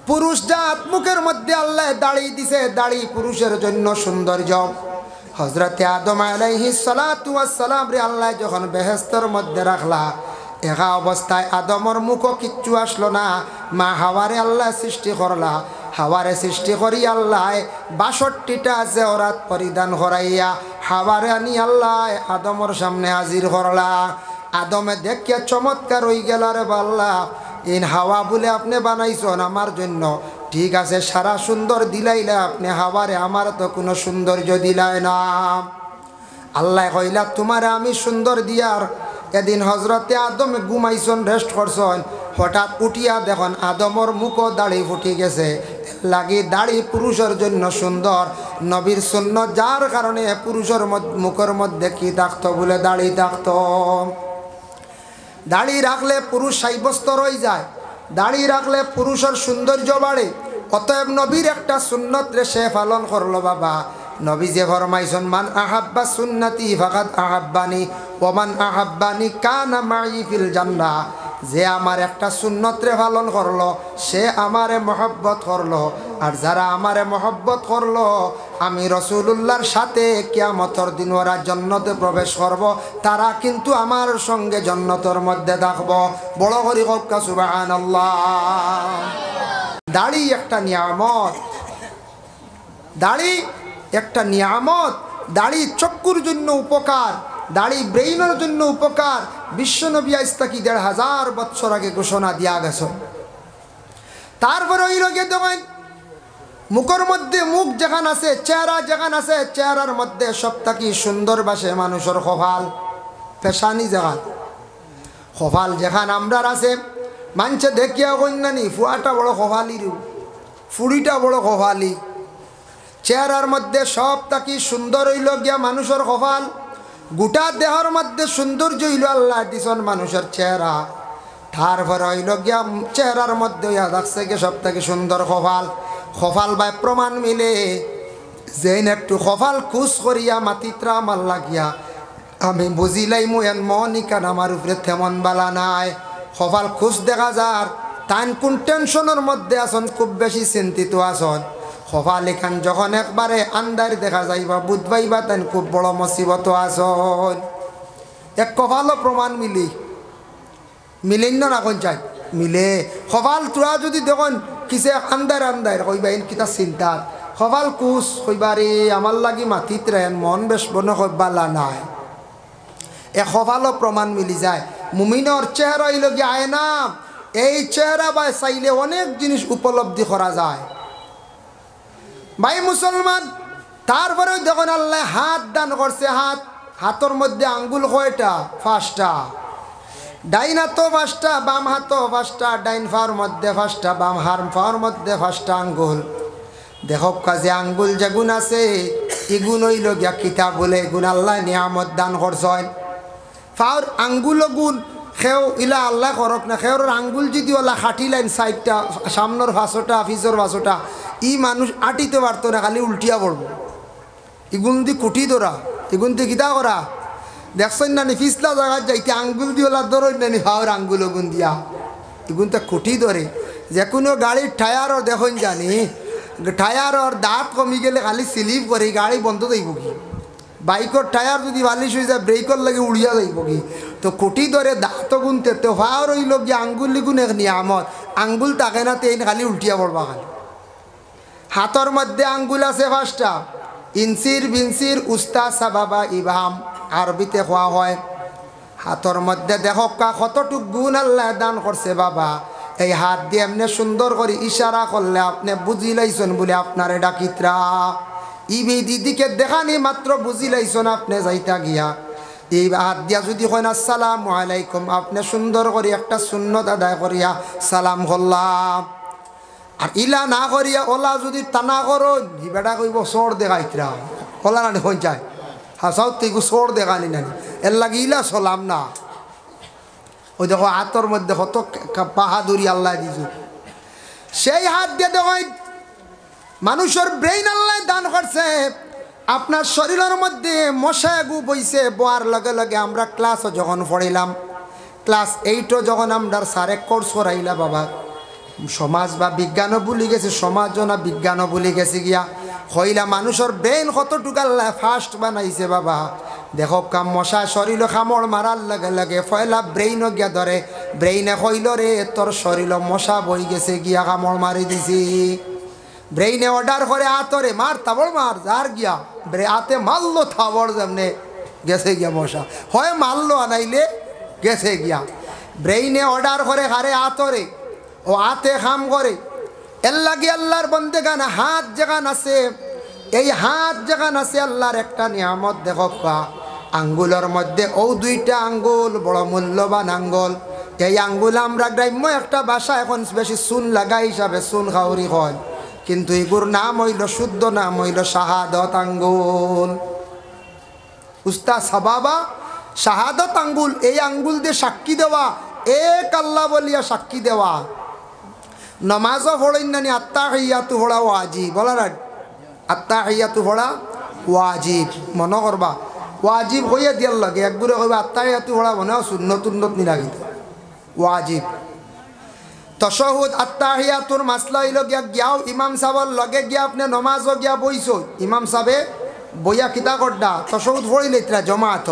পুরুষ জাত মুখের মধ্যে আল্লাহ দাড়ি দিছে দাড়ি পুরুষের জন্য সৌন্দর্য হযরতে আদম আলাইহিস সালাতু ওয়াস সালাম রে আল্লাহ যখন বেহেশতের মধ্যে রাখলা একা অবস্থায় আদমর মুখ কিচ্ছু আসলো না মা হাওয়ারে আল্লাহ সৃষ্টি করলা হাওয়ারে সৃষ্টি করি আল্লাহ ৬২টা জেওরাত পরিধান করাইয়া হাওয়ারে আনি আল্লাহ আদমর সামনে হাজির করলা আদমে দেখিয়া চমৎকার হয়ে গেল রে বাল্লা ইন হাওয়া বলে আপনি বানাইছেন আমার জন্য ঠিক আছে সারা সুন্দর দিলাইলে আপনি হাওয়ারে আমার তো কোনো সৌন্দর্য দিলাই না আল্লাহ কইলা তোমারে আমি সুন্দর দিয়ার এদিন হজরতে আদম ঘুমাইছেন রেস্ট করছেন হঠাৎ উঠিয়া দেখুন আদমর মুখও দাড়ি ফুটি গেছে লাগি দাড়ি পুরুষের জন্য সুন্দর নবীর সুন্নাত যার কারণে পুরুষের মুখের মধ্যে কি থাকতো বলে দাড়ি থাকতো দাড়ি রাখলে পুরুষ সাব্যস্ত রয়ে যায় দাড়ি রাখলে পুরুষের সৌন্দর্য বাড়ে অতএব নবীর একটা সুন্নত রে সে পালন করলো বাবা। নবী যে ফরমাইছেন মান আহাব্বা সুন্নতি ফাকাদ আহাব্বানি ওয়া মান আহাব্বানি কানা মাই ফিল জান্নাহ, যে আমার একটা সুন্নত রে পালন করলো সে আমারে মহব্বত করলো, আর যারা আমারে মহব্বত করলো আমি রাসূলুল্লাহর সাথে কিয়ামতের দিন ওরা জান্নাতে প্রবেশ করব, তারা কিন্তু আমার সঙ্গে জান্নাতের মধ্যে থাকবো। বড় করে হোক সুবহানাল্লাহ। দাড়ি একটা নিয়ামত, দাড়ি একটা নিয়ামত। দাড়ি চক্ষুর জন্য উপকার, দাড়ি ব্রেইনের জন্য উপকার। বিশ্বনবী আজ থেকে ১৫০০ বছর আগে ঘোষণা দিয়া গেছে। তারপরে ওই লোকে দেখেন মুখের মধ্যে, মুখ যেখান আছে, চেহারা যেখান আছে, চেহারার মধ্যে সব থেকে সুন্দর বাসে মানুষের কপাল, পেশানি যেখান, কপাল যেখান আমরার আছে মানছে দেখিয়া কন্যানি ফুয়াটা বড় কপালি, ফুড়িটা বড় কপালি। চেহারার মধ্যে সব থাকি সুন্দর হইল গিয়া মানুষের কপাল। গোটা দেহর মধ্যে সৌন্দর্য হইল আল্লাহ দিছন মানুষের চেহারা। তারপরে হইল গিয়া চেহারার মধ্যে হইয়া থাকছে গিয়ে সব থেকে সুন্দর কপাল। কপাল বাই প্রমাণ মিলে যেন একটু কপাল খুশ করিয়া মাতিত্রা আমার লাগিয়া আমি বুঝিলাই এন মনিকান আমার উপরে তেমন বালা নাই। কপাল খুশ দেখা যার তান কোন টেনশনের মধ্যে আসন, খুব বেশি চিন্তিত আসন। কপাল এখান যখন একবারে আন্দার দেখা যাইবা বুধবাইবা তান খুব বড় মুসিবত আসন। এক কপালও প্রমাণ মিলি মিলেন না কোন চাই মিলে। কপাল তোরা যদি দেখুন কিসে আন্দার আন্দার কইবা এন কিতা চিন্তা, কপাল কুস কইবারে আমার লাগি মাতিত রেন মন বেশ বন কইবালা নাই। এ কপালও প্রমাণ মিলি যায়। মুমিনের চেহারা হইল গিয়ে আয়না, এই চেহারা বা চাইলে অনেক জিনিস উপলব্ধি করা যায় ভাই মুসলমান। তারপরেও দেখুন আল্লাহ হাত দান করছে, হাত, হাতের মধ্যে আঙ্গুল কয়টা? 5টা। ডাইন হাতও 5টা, বাম হাতও 5টা। ডাইন পাওয়ার মধ্যে 5টা, বাম পাওয়ার মধ্যে 5টা আঙ্গুল। দেখো কাজে আঙ্গুল যেগুন আছে এগুন হইল গিয়া কিতাব বলে এগুন আল্লাহ নিয়ামত দান করছেন। পাওয়ার আঙ্গুল গুণ খেও ইলা আল্লাহ করক না, খেওর আঙ্গুল যদি ওলা খাটি লাইন 4টা, সামনের 5টা, পিছর 5টা, ই মানুষ আটিতে পারতো না, খালি উল্টিয়া পড়বো। এগুন দি কুটি ধরা, এগুন দি কিতা করা দেখছেন না নি, পিছলা জায়গায় যাইতে আঙ্গুল দিয়ে ওলা ধরেন না নি, পাওয়ার আঙ্গুল গুণ দিয়া এগুন তো কুটি ধরে। যে কোনো গাড়ির টায়ারও দেখুন জানি, টায়ারর দাঁত কমি গেলে খালি স্লিপ করে গাড়ি বন্ধ যাইব কি। বাইকের টায়ার যদি বালিশ হয়ে যায় ব্রেকর লাগে উড়িয়া যাইব কি। তো কুটি ধরে দাঁত গুনতে তো পাওয়ার হইল গিয়ে আঙ্গুল গুণ এক নিয়ামত। আঙ্গুল থাকে না তেন খালি উল্টিয়া পড়বা খালি। হাতর মধ্যে আঙ্গুল আছে 5টা, ইনসির বিনসির উস্তা সাবাবা ইবাম আরবিতে খোয়া হয়। হাতর মধ্যে দেখো কতটুক গুণ আল্লাহ দান করছে বাবা। এই হাত দিয়ে এমনি সুন্দর করে ইশারা করলে আপনি বুঝি লাইছেন বলে আপনারে ডাকিত্রা ইবি দিদিকে দেখানি মাত্র বুঝি লাইছেন আপনি যাইতা গিয়া। এই হাত দিয়া যদি কইন আসসালামু আলাইকুম, আপনি সুন্দর করে একটা সুন্নত আদায় করিয়া সালাম করলাম। আর ইলা না করিয়া ওলা যদি টানা করো বেটা কইব চোর দেখাইত্রা, ওলা না দেখুন চাই হাসাও তুই চোর দেখানি নানি, এর লাগে ইলা চলাম না। ওই দেখো হাতর মধ্যে কত বাহাদুরি আল্লাহ দিছো। সেই হাত দিয়ে দেখো মানুষের ব্রেইন আল্লাহ দান করছে। আপনার শরীরের মধ্যে মশা গু বইছে বোয়ার লগে লগে আমরা ক্লাসও যখন পড়িলাম, ক্লাস 8ও যখন আমরা সারে কোর্স করাইলা বাবা, সমাজ বা বিজ্ঞানও ভুলি গেছে, সমাজও না বিজ্ঞানও ভুলি গেছে গিয়া হইলা মানুষের ব্রেইন কতটুকু আল্লাহ ফাস্ট বানাইছে বাবা। দেখো কাম মশা শরীর কামড় মারার লগে লগে ফয়লা ব্রেইনও গিয়া ধরে, ব্রেইনে কইল রে তোর শরীর মশা বই গেছে গিয়া কামড় মারি দিছি। ব্রেইনে অর্ডার করে আতরে মার তাবড় মার, যার গিয়া হাতে মারলো থাবড় যেমনে গেছে গিয়া মশা, হয় মারলো আনাইলে গেছে গিয়া। ব্রেইনে অর্ডার করে হারে আতরে, ও হাতে খাম করে। এর লাগে আল্লাহর বন্দেগান হাত যেখান আছে, এই হাত যেখান আছে আল্লাহর একটা নিয়ামত। দেখো আঙ্গুলের মধ্যে ও 2টা আঙ্গুল বড় মূল্যবান আঙ্গুল। এই আঙ্গুল আমরা গ্রাম্য একটা ভাষা এখন বেশি চুন লাগা হিসাবে চুন খাউরি হয়, কিন্তু এগুর নাম হইল, শুদ্ধ নাম হইল শাহাদত আঙ্গুল। উস্তা সাবাবা শাহাদত আঙ্গুল। এই আঙ্গুল দিয়ে সাক্ষী দেওয়া, এক আল্লাহ বলিয়া সাক্ষী দেওয়া। নমাজও পড়েন না নি আত্তাহিয়াতু পড়া ওয়াজিব বলা রাখ আত্তাহিয়াতু পড়া ওয়াজিব মনে করবা ওয়াজিব হইয়া দিয়ার লাগে একবারে কইবা আত্তাহিয়াতু পড়া মনে সুন্নত উন্নত নিরাগিত ওয়াজিব তশহুদ আত্তাহিয়াতুর মাসলা হইল গিয়া গিয়াও ইমাম সাহেবের লগে গিয়া আপনি নমাজও গিয়া বইছো ইমাম সাহেবে বইয়া কিতা করডা তশহুদ পড়িলে ইতরা জমাত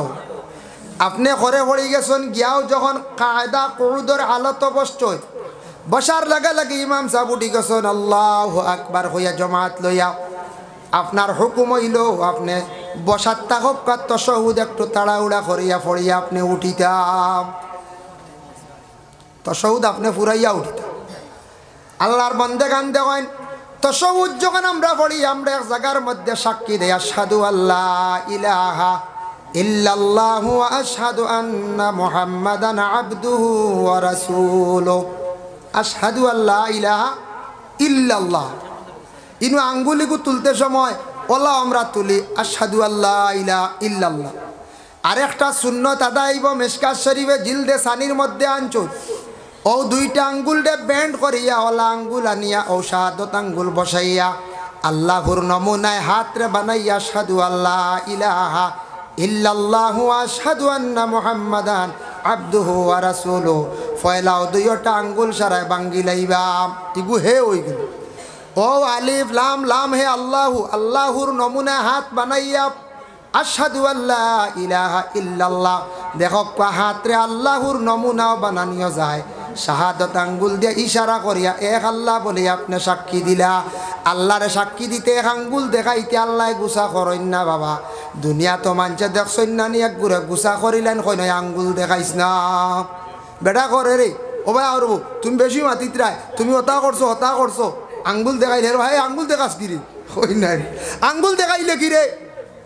আপনি ঘরে পড়ি গেছেন গিয়াও যখন কায়দা কুউদর হালত বসছই বসার লাগা লাগে ইমাম সাহেব উঠি গেছেন আল্লাহু আকবার হইয়া জমাত লইয়া আপনার হুকুম হইল আপনি বসার থাকক তশহুদ একটু তাড়াহুড়া করিয়া পড়িয়া আপনি উঠিতাম তশহুদ আপনি ফুরাইয়া উঠিতাম আল্লাহর বান্দে গান দেওয়ান তশহুদ যখন আমরা পড়ি আমরা এক জায়গার মধ্যে সাক্ষী দেই আশহাদু আল্লাহ ইলাহা ইল্লাল্লাহু ওয়া আশহাদু আন্না মুহাম্মাদান আবদুহু ওয়া রাসূলুহু আশহাদু আল্লাহ ইলাহা ইল্লাল্লাহ ইনু আঙ্গুলিগু তুলতে সময় ওলা আমরা তুলি আশহাদু আল্লাহ ইলাহা ইল্লাল্লাহ আরেকটা সুন্নত আদাইব মিশকাত শরীফে জিলদে সানির মধ্যে আনছো ও দুইটা আঙ্গুলটা বেন্ড করিয়া ওলা আঙ্গুল আনিয়া ও শাহাদত আঙ্গুল বসাইয়া আল্লাহর নমুনায় হাতরে বানাইয়া আশহাদু আল্লাহ ইলাহা ইল্লাল্লাহু ওয়া আশহাদু আন্না মুহাম্মাদান আবদুহু ওয়া রাসূলুহু ফয়লাও দুইটা আঙ্গুল সারায় বাঙ্গি লাইবা ইগু হে ওই গেল ও আলিফ লাম লাম হে আল্লাহু আল্লাহর নমুনায় হাত বানাইয়া আশহাদু আল্লাহ ইলাহা ইল্লাল্লাহ দেখো হাতরে আল্লাহর নমুনাও বানানিও যায় শাহাদত আঙ্গুল দিয়ে ইশারা করিয়া এক আল্লাহ বলে আপনি সাক্ষী দিলা আল্লাহরে সাক্ষী দিতে এক আঙ্গুল দেখাইতে আল্লাহ গুছা করেন না বাবা দুনিয়া তো মানছে দেখছেন না নি এক ঘুরে গুছা করিলেন কই নয় আঙ্গুল দেখাইস না বেটা করে রে ও ভাই আর তুমি বেশি মাতিত রায় তুমি হতা করছো আঙ্গুল দেখাইলে ভাই আঙ্গুল দেখাস কি রে কই নাই আঙ্গুল দেখাইলে কি রে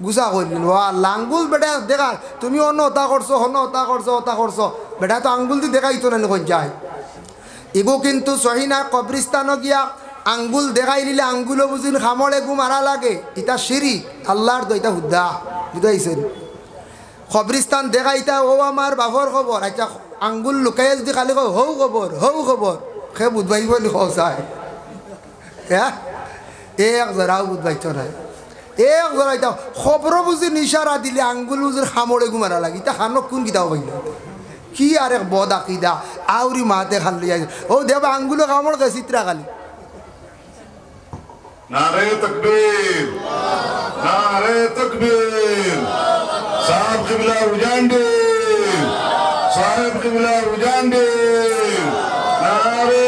গুছা করলেন ও আল্লাহ আঙ্গুল বেটা দেখা তুমি অন্য হতা করছো বেটা তো আঙ্গুল দিয়ে দেখাইতো না কোন যায় এগো কিন্তু সহিনা কবরিস্তান গিয়া আঙ্গুল দেখাই নিলে আঙ্গুলও বুঝিন খামড়ে গু মারা লাগে এটা শিরিক আল্লাহর দইটা হুদ্দা বুঝাইছেন কবরিস্তান দেখাইতা ও আমার বাপর খবর আচ্ছা আঙ্গুল লুকাই যদি খালি হৌ খবর সে বুধবাইব চায় হ্যাঁ এক জরাও বুধবাইত নাই এক জরাইতা খবর বুঝি নিশারা দিলে আঙ্গুল বুঝির খামড়ে গু মারা লাগে এটা খানক কোন কিতাও পাইল কি আর এক বদ আকিদা আউরি মাতে খান লিয়া ও দেবা আঙ্গুলো কামড় গে চিত্রা খালি নারে তাকবীর সাহেব কিবলা উজান্ডে নারে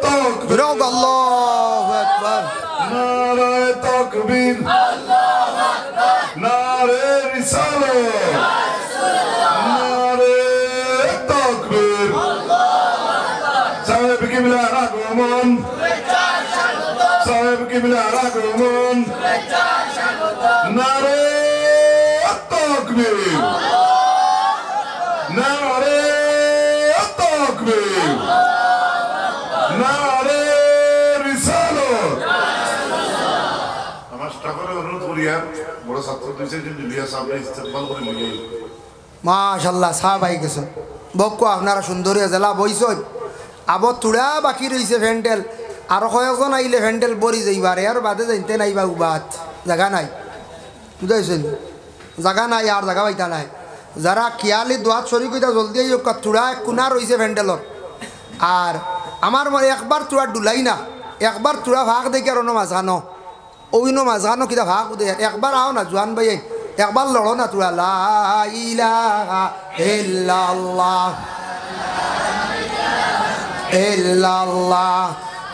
তাকবীর আল্লাহু আকবার নারে তাকবীর আল্লাহু আকবার নারে রিসালাত সাহেব কিবলা আগমন নারে তাকবীর নারে তাকবীর নারে রিসালাত আমার স্টাফের অনুরোধ করিয়া বড় ছাত্র দুইজন জুলিয়া সাহেব ইস্তেকবাল করে নিয়ে মাশাআল্লাহ সাহাব আই গেছে বক্কো আপনারা সুন্দরিয়া জেলা বইছই আবো তুড়া বাকি রইছে ভেন্ডেল আর কয়েকজন আইলে ভেন্ডেল বরি যাইবার আর বাদে যাইতে নাইবা উবাত জায়গা নাই বুঝাইছেন জায়গা নাই আর জায়গা পাইতা নাই যারা কিয়ালি দোয়াত শরীর কইতা জলদি আইও তুড়া কোনা রইছে ভেন্ডেলর আর আমার মনে একবার তুড়া ডুলাই না একবার তুড়া ভাগ দেখি আর মাঝখানো ওইনো মাঝখানো কিতা ভাগ দে একবার আও না জোয়ান ভাই একবার লড়ো না তুড়া লা ইলাহা ইল্লাল্লাহ ইল্লাল্লাহ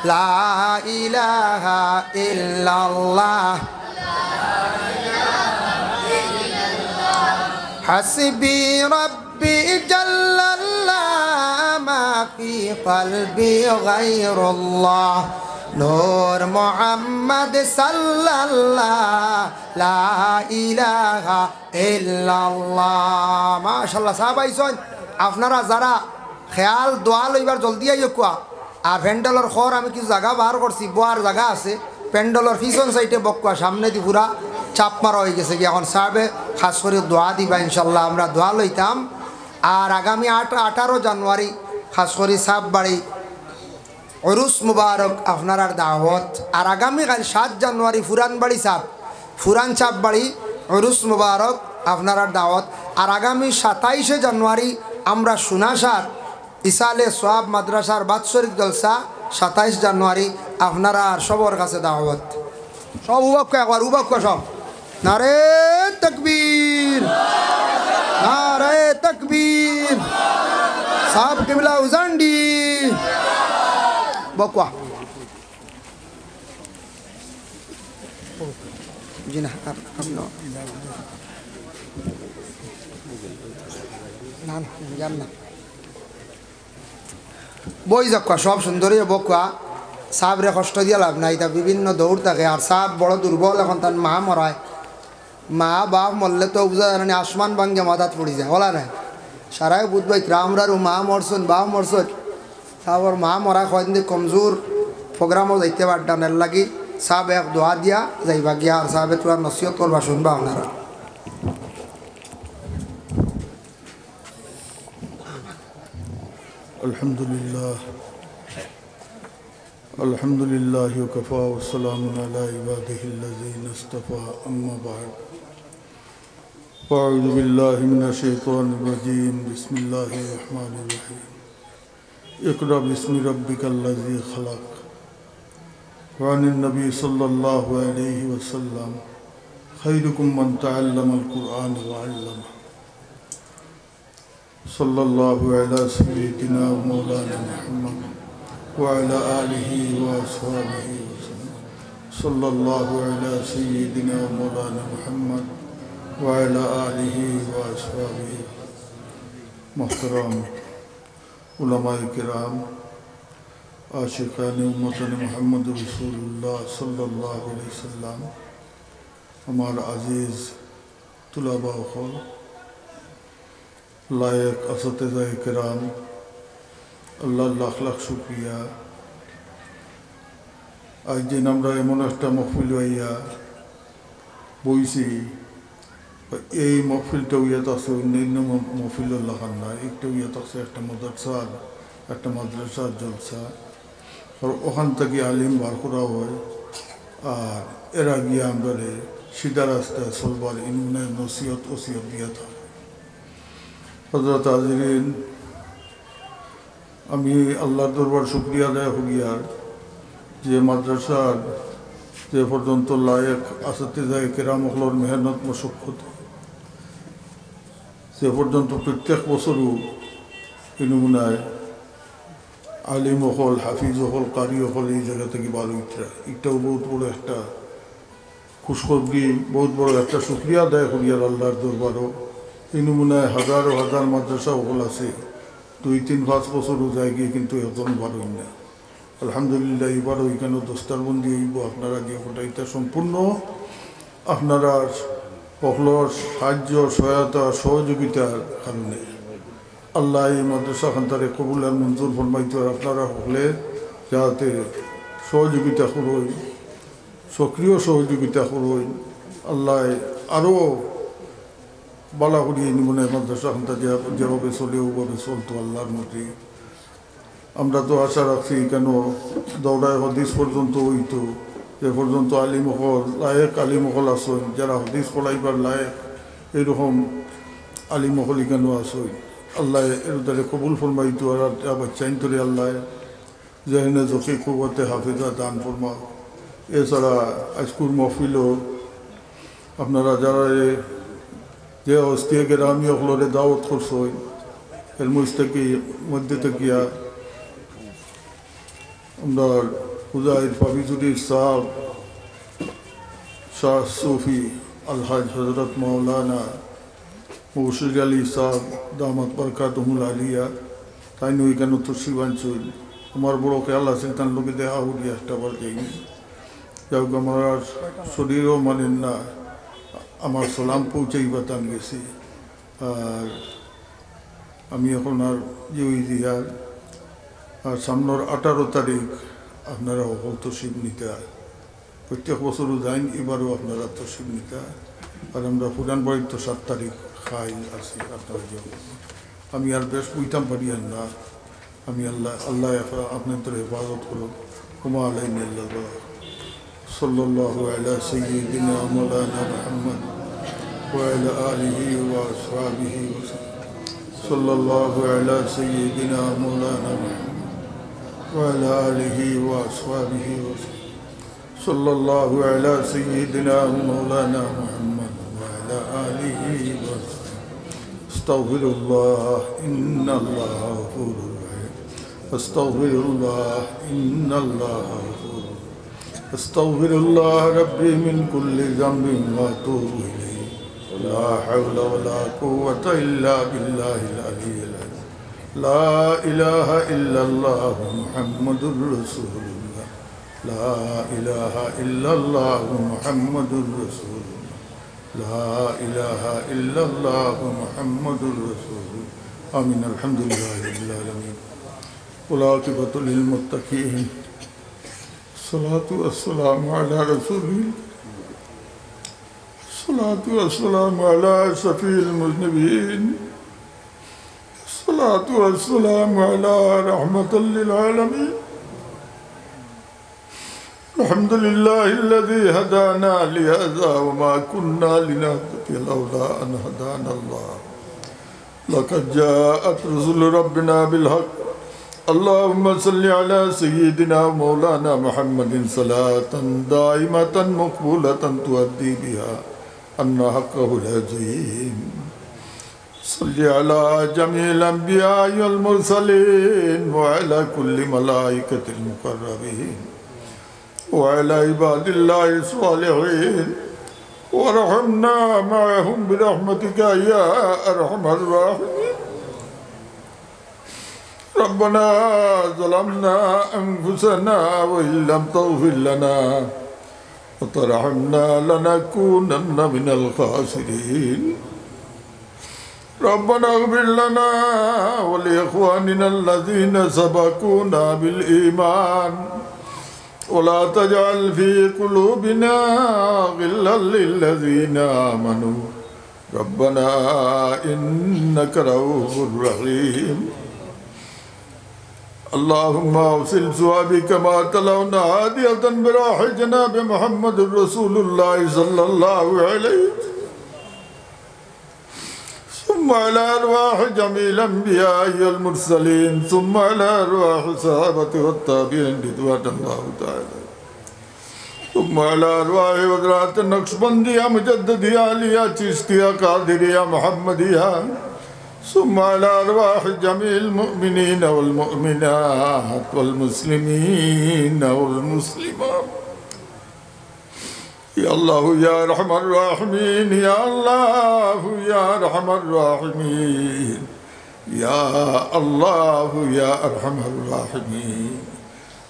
লা ইলাহা ইল্লাল্লাহ হাসবি রব্বি জাল্লাল্লাহ মা ফি কলবি গায়রুল্লাহ নূর মুহাম্মদ সাল্লাল্লাহ লা ইলাহা ইল্লাল্লাহ মাশাআল্লাহ সাহাব আইছেন আপনারা যারা খেয়াল দোয়া লইবার জলদি আইও কোয়া আর প্যান্ডেলর খর আমি কিছু জায়গা বার করছি বোয়ার জায়গা আছে প্যান্ডেলর পিছন সাইডে বকুয়া সামনে দি পুরা চাপ মারা হয়ে গেছে কি এখন সাহেবে খাস করে দোয়া দিবা ইনশাল্লাহ আমরা দোয়া লইতাম আর আগামী 18 জানুয়ারি খাস করে সাহেব বাড়ি উরুস মুবারক আপনার দাওয়াত। আর আগামীকাল 7 জানুয়ারি ফুরানবাড়ি সাপ ফুরান চাপ বাড়ি উরুস মুবারক আপনার দাওয়াত। আর আগামী 27শে জানুয়ারি আমরা সুনাসার ইসালে সোয়াব মাদ্রাসার বাৎসরিক জলসা 27 জানুয়ারি আপনারা সবার কাছে দাওয়াত। সব উবাক্য একবার উবাক্য সব নারে তাকবীর নারে তাকবীর সাহেব কিবলা উজান্ডি বকওয়া জি না আপনি না যান না বই যাক্কা সব সুন্দরী বকুয়া সাহেবরে কষ্ট দিয়া লাভ নাই। তা বিভিন্ন দৌড় থাকে আর সাহেব বড় দুর্বল। এখন তার মা মরায়, মা বাপ মরলে তো মানে আসমান ভাঙ্গে মাথাত পড়ি যায় বলা নাই। সারাই বুধবাই রামরারু মা মরছন বাপ মরছন তারপর মা মরা কয়দিন কমজোর প্রোগ্রামও যাইতে পারতাম এর লাগি সাহেব এক দোয়া দিয়া যাইবা গিয়া। আর সাহেবে তোরা নসিহত করবা শুনবা আপনারা। আলহামদুলিল্লাহ ওয়াকাফা ওয়া সালামুন আলা ইবাদিহিল্লাযীনা ইসতাফা আম্মা বা'দ। আউযু বিল্লাহি মিনাশ শাইতানির রাজীম। বিসমিল্লাহির রহমানির রহিম। ইকরা বিসমি রাব্বিকাল্লাযী খালাক। ওয়া আনিন নবী সাল্লাল্লাহু আলাইহি ওয়াসাল্লাম খায়রুকুম মান তাআল্লামাল কুরআন ওয়া 'আল্লামা। সাল্লাল্লাহু আলা সাইয়্যিদিনা ওয়া মাওলানা মুহাম্মদ وعلى آله وأصحابه وسلم. صلى الله على سيدنا ومولانا محمد وعلى آله وأصحابه. محترم علماء کرام عاشقان امت محمد رسول اللہ صلی اللہ علیہ وسلم ہمارا عزیز طلباء خول لائق اساتذہ کرام আল্লাহ লাখ লাখ শুকরিয়া। আজ দিন আমরা এমন একটা মহফিল হইয়া বইছি, এই মহফিলটাও ইয়াত আছে অন্যান্য মহফিলের লাখান না। একটাও ইয়াত আছে একটা মাদ্রাসার জলসা। আর ওখান থেকে আলিম বার করা হয়। আর এরা গিয়ে আমরা সিধা রাস্তায় চলবার ইমনে নসিহত ওসিয়ত দিয়া থাকে। হযরত হাজিরিন, আমি আল্লাহর দরবার শুকরিয়া আদায় করিয়ার যে মাদ্রাসার যে পর্যন্ত লায়েক আসাতিজায়ে কেরাম হলর মেহনত মশক্কত সে পর্যন্ত প্রত্যেক বছরও এই নমুনায় আলিম হল, হাফিজ হল, কারি হল এই জায়গা থেকে ভালো ইচ্ছা। এটাও বহুত বড় একটা খুশখবরি, বহুত বড় একটা শুকরিয়া আদায় করিয়ার আল্লাহর দরবারও। এই নমুনায় হাজার হাজার মাদ্রাসা হল আছে, 2-3-5 বছরও যায় গিয়ে কিন্তু এখন বারোই না। আলহামদুলিল্লাহ এবারও এখানে দস্তারবন্দি হইব আপনারা গিয়ে ওটাইটা সম্পূর্ণ আপনারা সকলের সাহায্য সহায়তা সহযোগিতার কারণে আল্লাহ এই মাদ্রাসা খান্তারে কবুল আর মঞ্জুর ফরমাইতে আর আপনারা হলে যাতে সহযোগিতা করুন, সক্রিয় সহযোগিতা করুন। আল্লাহ আরও বালা করিয়ে নিমনে মাদ্রাসা খান্তা যেভাবে চলে ওভাবে চলতো আল্লাহর মতে। আমরা তো আশা রাখছি কেন দৌড়ায় হদিস পর্যন্ত হইতো, যে পর্যন্ত আলিমহল লায়েক আলিমহল আসেন, যারা হদিস পড়াইবার লায়েক এইরকম আলিমহল কেন আসেন। আল্লাহ এর দ্বারা কবুল ফরমাইতো আর বাচ্চাইন তরে আল্লাহ যেখানে জকি কুয়াতে হাফিজা দান ফরমা। এছাড়া আজকুর মহফিলও আপনারা যারা যে হস্তিয়া গ্রামী হলরে দাওয়াত করছেন এর মধ্যে থেকে আমরা হুজাইর ফাবিজুদ্দিন সাহেব, শাহ সুফি আলহাজ হজরত মৌলানা মুর্শিদ আলী সাহেব দামাত বরকাতুহুল আলিয়া তাই নই কেন তসিব আনছেন। আমার বড় খেয়াল আছে তার লোকে দেখা উঠি একটা বার যাইনি। যাই হোক আমার শরীরও মানেন না, আমার সালাম পৌঁছাইবা টান গেছি। আর আমি এখন আর যে ওই দিয়ার আর সামনের 18 তারিখ আপনারা সকল তসিব নিতে প্রত্যেক বছরও যাইন, এবারও আপনারা তসিব নিতে। আর আমরা পুরান বাড়ির তো 7 তারিখ খাই আছি আপনারা। আমি আর বেশ বইতাম পারি আর না, আমি আল্লাহ আপনাদের হেফাজত করুন হুমা আলাইন আল্লাহ সাল্লাল্লাহু আলা সাইয়্যিদিনা মাওলানা মুহাম্মদ ওয়া আলা আলিহি ওয়া আসহাবিহি ওয়া সাল্লাল্লাহু আলা সাইয়্যিদিনা মাওলানা মুহাম্মদ ওয়া আলা আলিহি ওয়া আসহাবিহি ওয়া সাল্লাল্লাহু আলা সাইয়্যিদিনা মাওলানা মুহাম্মদ ওয়া আলা আলিহি ওয়া আস্তাগফিরুল্লাহ ইন্নাল্লাহা গফুরুর أستغفر الله إن الله غفور أستغفر الله ربي من كل ذنب وأتوب إليه لا حول ولا قوة إلا بالله العلي العظيم لا إله إلا الله محمد رسول الله لا إله إلا الله محمد رسول الله لا إله إلا الله محمد رسول الله آمين الحمد لله رب العالمين والعاقبة للمتقين الصلاة والسلام على رسوله الصلاة والسلام على شفيع المذنبين الصلاة والسلام على رحمة للعالمين الحمد لله الذي هدانا لهذا وما كنا لنهتدي لولا أن هدانا الله لقد جاءت رسل ربنا بالحق اللهم صل على سيدنا مولانا محمد صلاة دائمة مقبولة تؤدي بها أن حقه العظيم صل على جميع الأنبياء والمرسلين وعلى كل ملائكة المقربين وعلى عباد الله الصالحين وارحمنا معهم برحمتك يا أرحم الراحمين ربنا ظلمنا أنفسنا وإن لم تغفر لنا وترحمنا لنكونن من الخاسرين ربنا اغفر لنا ولإخواننا الذين سبقونا بالإيمان ولا تجعل في قلوبنا غلا للذين آمنوا ربنا إنك رؤوف رحيم اللهم اوصل ثوابي كما تلونا هادية براح جناب محمد رسول الله صلى الله عليه ثم على أرواح جميع الأنبياء والمرسلين ثم على أرواح الصحابة والتابعين رضوان الله تعالى ثم على أرواح حضرات النقشبندية مجددية عالية چشتية قادرية محمدية ثم على أرواح جميع المؤمنين والمؤمنات والمسلمين والمسلمات يا الله يا أرحم الراحمين يا الله يا أرحم الراحمين يا الله يا أرحم الراحمين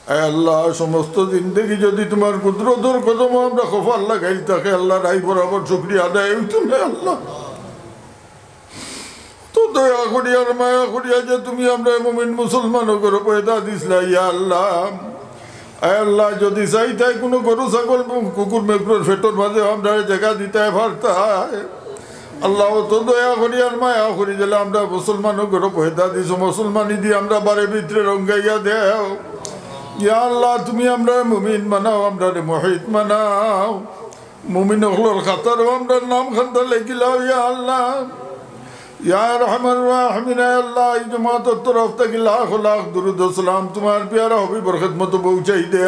أي الله সমস্ত জিন্দেগি যদি তোমার কুদরতের কদমে আমরা খোফার লাগাই থাকে আল্লাহ রাই বরাবর শুকরিয়া আদায় হইতো না আল্লাহ তো দয়া করি আর মায়া করিয়া যে তুমি আমরা মুমিন মুসলমান করে পয়দা দিছিলা ইয়া আল্লাহ আয় আল্লাহ যদি চাইতাই কোনো গরু ছাগল কুকুর মেঘুর ফেটোর মাঝে আমরা জায়গা দিতে পারতাই আল্লাহ তো দয়া করি আর মায়া করি যে আমরা মুসলমান করে পয়দা দিছো মুসলমানি দিয়ে আমরা বারে ভিতরে রঙ্গাইয়া দেও ইয়া আল্লাহ তুমি আমরা মুমিন বানাও আমরা মুহিত বানাও মুমিন হলোর খাতারও আমরা নাম খান্তা লেখিলাও ইয়া আল্লাহ या रहमान राहिमीन अल्लाह जमात तरफ तक लाख लाख दुरूद सलाम तुम्हारे प्यारा हबीब और खिदमत पहुँचाई दे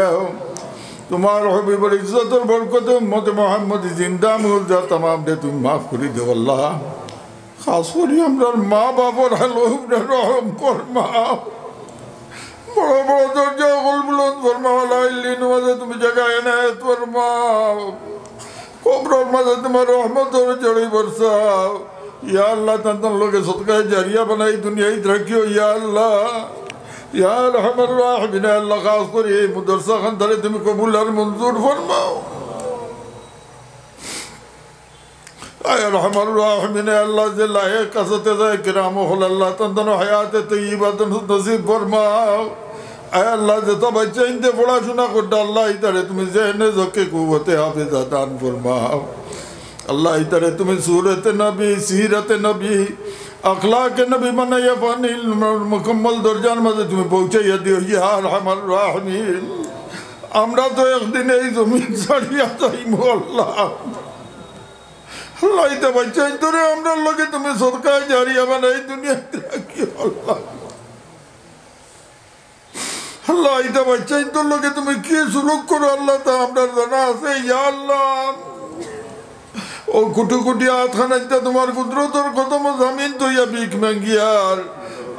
तुम्हारे हबीब और इज्जत और बरकत उम्मत मोहम्मद जिंदा मुर्दा तमाम दे तुम माफ कर दे अल्लाह खास करी हमरा माँ बाप और रहम फरमाओ बड़ा बड़ा दर्जा बुलंद फरमाओ ला इल्ली नवाज़े तुम जगह इनायत फरमाओ कब्र मदद तुम्हारे रहमत और जड़ी बरसाओ या अल्लाह तंतन लोग सदका जारिया बनाई दुनिया ही तरक्की हो या अल्लाह या रहमान राहिमीन अल्लाह खास कर ये मदरसा खान धरे तुम कबूल और मंजूर फरमाओ आय रहमान राहिमीन अल्लाह जे लायक कसते जाए किराम हो अल्लाह तंतन हयात तय्यबत नसीब फरमाओ आय अल्लाह जे तो बच्चे इनते बड़ा सुना को अल्लाह इधर तुम ज़हन ज़के कुव्वत हाफिज़ दान फरमाओ अल्लाह इधर तुम्हें सूरत नबी सीरत नबी अखलाक नबी बनाया फानिल मुकम्मल दर्जार मध्य तुम्हें पहुँचाइया दियो या रहमान राहिमीन আমরা তো একদিন এই জমিন ছাড়িয়া যাইব আল্লাহ আল্লাহ এটা বাচ্চা ধরে আমরা লোকে তুমি সরকার জারিয়া বানাই দুনিয়াতে রাখি আল্লাহ আল্লাহ এটা বাচ্চা তোর লোকে তুমি কি সুলুক করো আল্লাহ তা আমরা জানা আছে ইয়া আল্লাহ ও কুটু কুটি আতখানাইতে তোমার কুদরতর কদম জামিন তৈয়া বিক মাঙ্গিয়ার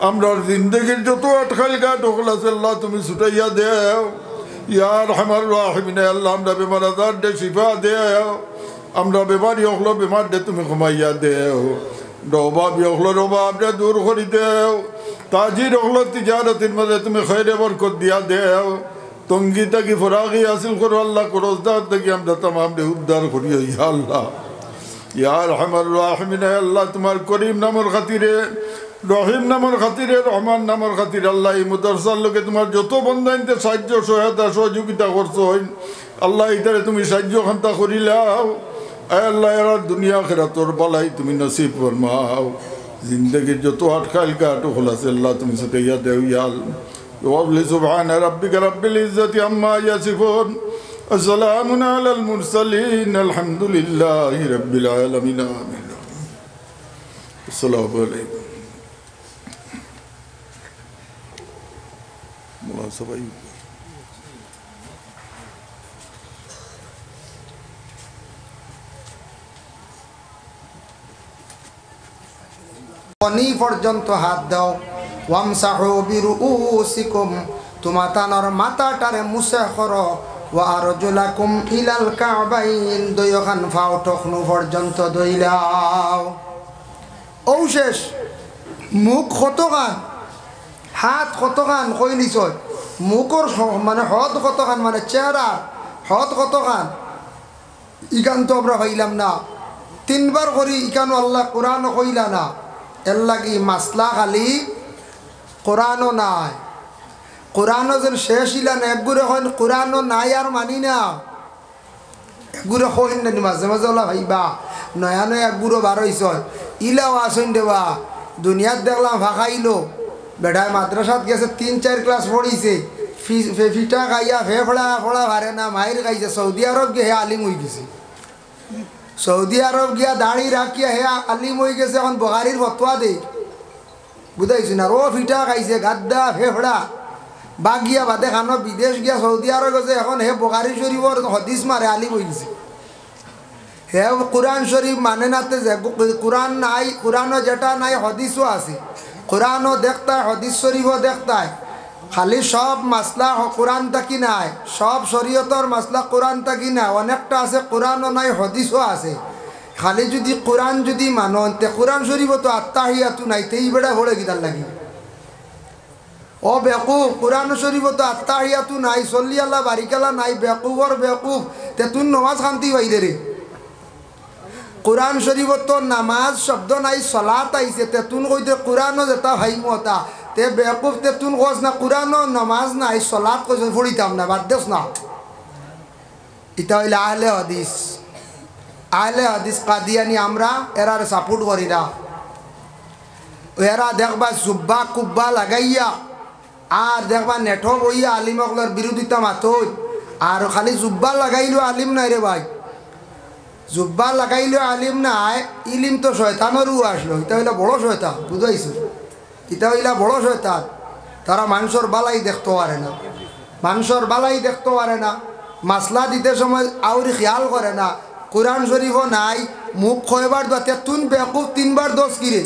আমরার জিন্দগির যত আটখাল গাট ওগুলা আল্লাহ তুমি ছুটাইয়া দেও ইয়ার আমার রাহিমিন আল্লাহ আমরা বেমার আজার দে শিফা দেও আমরা বেমারি হলো বেমার দে তুমি ঘুমাইয়া দেও রবাবি হলো রবাব দে দূর করি দেও তাজির হলো তিজারতের মধ্যে তুমি খৈরে বরকত দিয়া দেও তঙ্গি তাকি ফরাগি হাসিল করো আল্লাহ করজদার থেকে আমরা তামাম দে উদ্ধার করিও ইয়া আল্লাহ ইয়ার আমার রাহিমিন আল্লাহ তোমার করিম নামের খাতিরে রহিম নামের খাতিরে রহমান নামের খাতিরে আল্লাহ এই মুদারসার লোকে তোমার যত বন্ধাইতে সাহায্য সহায়তা সহযোগিতা করছো আল্লাহ ইতারে তুমি সাহায্য খান্তা করিলাও আল্লাহ এরা দুনিয়া খেরা তোর বালাই তুমি নসিব ফরমাও জিন্দগির যত আটকাল কাটো খোলাছে আল্লাহ তুমি সাথেইয়া দেও ইয়াল ওয়াবলি সুবহানা রাব্বিকা রাব্বিল ইজ্জাতি আম্মা ইয়াসিফুন আসসালামু আলাল মুরসালিন আলহামদুলিল্লাহি রাব্বিল আলামিন আমিন আসসালামু আলাইকুম সবাই কনি পর্যন্ত হাত দাও ওয়ামসাহু বিরুউসিকুম তোমাতানর মাথাটারে মুছে করো ওয়া আরজুলাকুম ইলাল কাবাইন দয়খান ফাও টখনু পর্যন্ত দইলাও ও শেষ মুখ কতখান হাত কতখান কই নিছয় মুখর মানে হদ কতখান মানে চেহারা হদ কতখান ইকান তো আমরা হইলাম না তিনবার করি ইকানো আল্লাহ কোরআন কইলা না এর লাগি মাসলা খালি কোরআনও নাই কোরআনও যেন শেষ ইলা না একগুড়ে হন কোরআনও নাই আর মানি না একগুড়ে হইন না মাঝে মাঝে ওলা ভাইবা নয়া নয়া একগুড়ো বার হইছয় ইলাও আসেন দেবা দুনিয়াত দেখলাম ভাষাইলো বেড়ায় মাদ্রাসাত গেছে 3-4 ক্লাস পড়িছে ফিটা খাইয়া ফেফড়া ফড়া ভারে না মায়ের খাইছে সৌদি আরব গিয়ে হে আলিম হয়ে গেছে সৌদি আরব গিয়া দাড়ি রাখিয়া হে আলিম হয়ে গেছে এখন বখারির ফতোয়া দে বুঝাইছি না ও ফিটা খাইছে গাদ্দা ফেফড়া বা গিয়া বাদে খানো বিদেশ গিয়া সৌদি আরব গেছে এখন হে বখারি শরীফর হদিস মারে আলিম হয়ে গেছে হে কোরআন শরীফ মানে নাতে যে কোরআন নাই কোরআনও যেটা নাই হদিসও আছে কোরআনও দেখতায় হদিস শরীফও দেখতায় খালি সব মাসলা কোরআন তাকি নাই সব শরীয়তর মাসলা কোরআন তাকি না অনেকটা আছে কোরআনও নাই হদিসও আছে খালি যদি কোরআন যদি মানো তে কোরআন শরীফও তো আত্মাহিয়াতু নাই তেই বেড়া ভরে গিতার লাগি ও বেকুফ কোরআন শরীফও তো আত্মাহিয়াতু নাই সল্লি আল্লাহ বারিকালা নাই বেকুফর বেকুফ তে তুই নমাজ শান্তি বাইরে রে কোরআন শরীফত তো নামাজ শব্দ নাই সলাত আইছে তেতুন কইতে কোরআনও যেটা ভাইমতা তে বেকুফ তেতুন কস না কোরআনও নামাজ নাই সলাত কইস পড়িতাম না বাদ দেস না এটা হইলে আহলে হাদিস কাদিয়ানি আমরা এরার সাপোর্ট করি না এরা দেখবা জুব্বা কুব্বা লাগাইয়া আর দেখবা নেঠো বইয়া আলিমকলর বিরোধিতা মাতই আর খালি জুব্বা লাগাইলেও আলিম নাই রে ভাই জুব্বা লাগাইলেও আলিম নাই ইলিম তো শয়তানেরও আসলো এটা হইলে বড় শয়তান বুঝাইছো এটা হইলা বড় শয়তান তারা মানুষের বালাই দেখতে পারে না মানুষের বালাই দেখতে পারে না মাসলা দিতে সময় আউরি খেয়াল করে না কোরআন শরীফও নাই মুখ কয়বার দোয়া তেতুন বেকুফ 3বার দোষ কিরে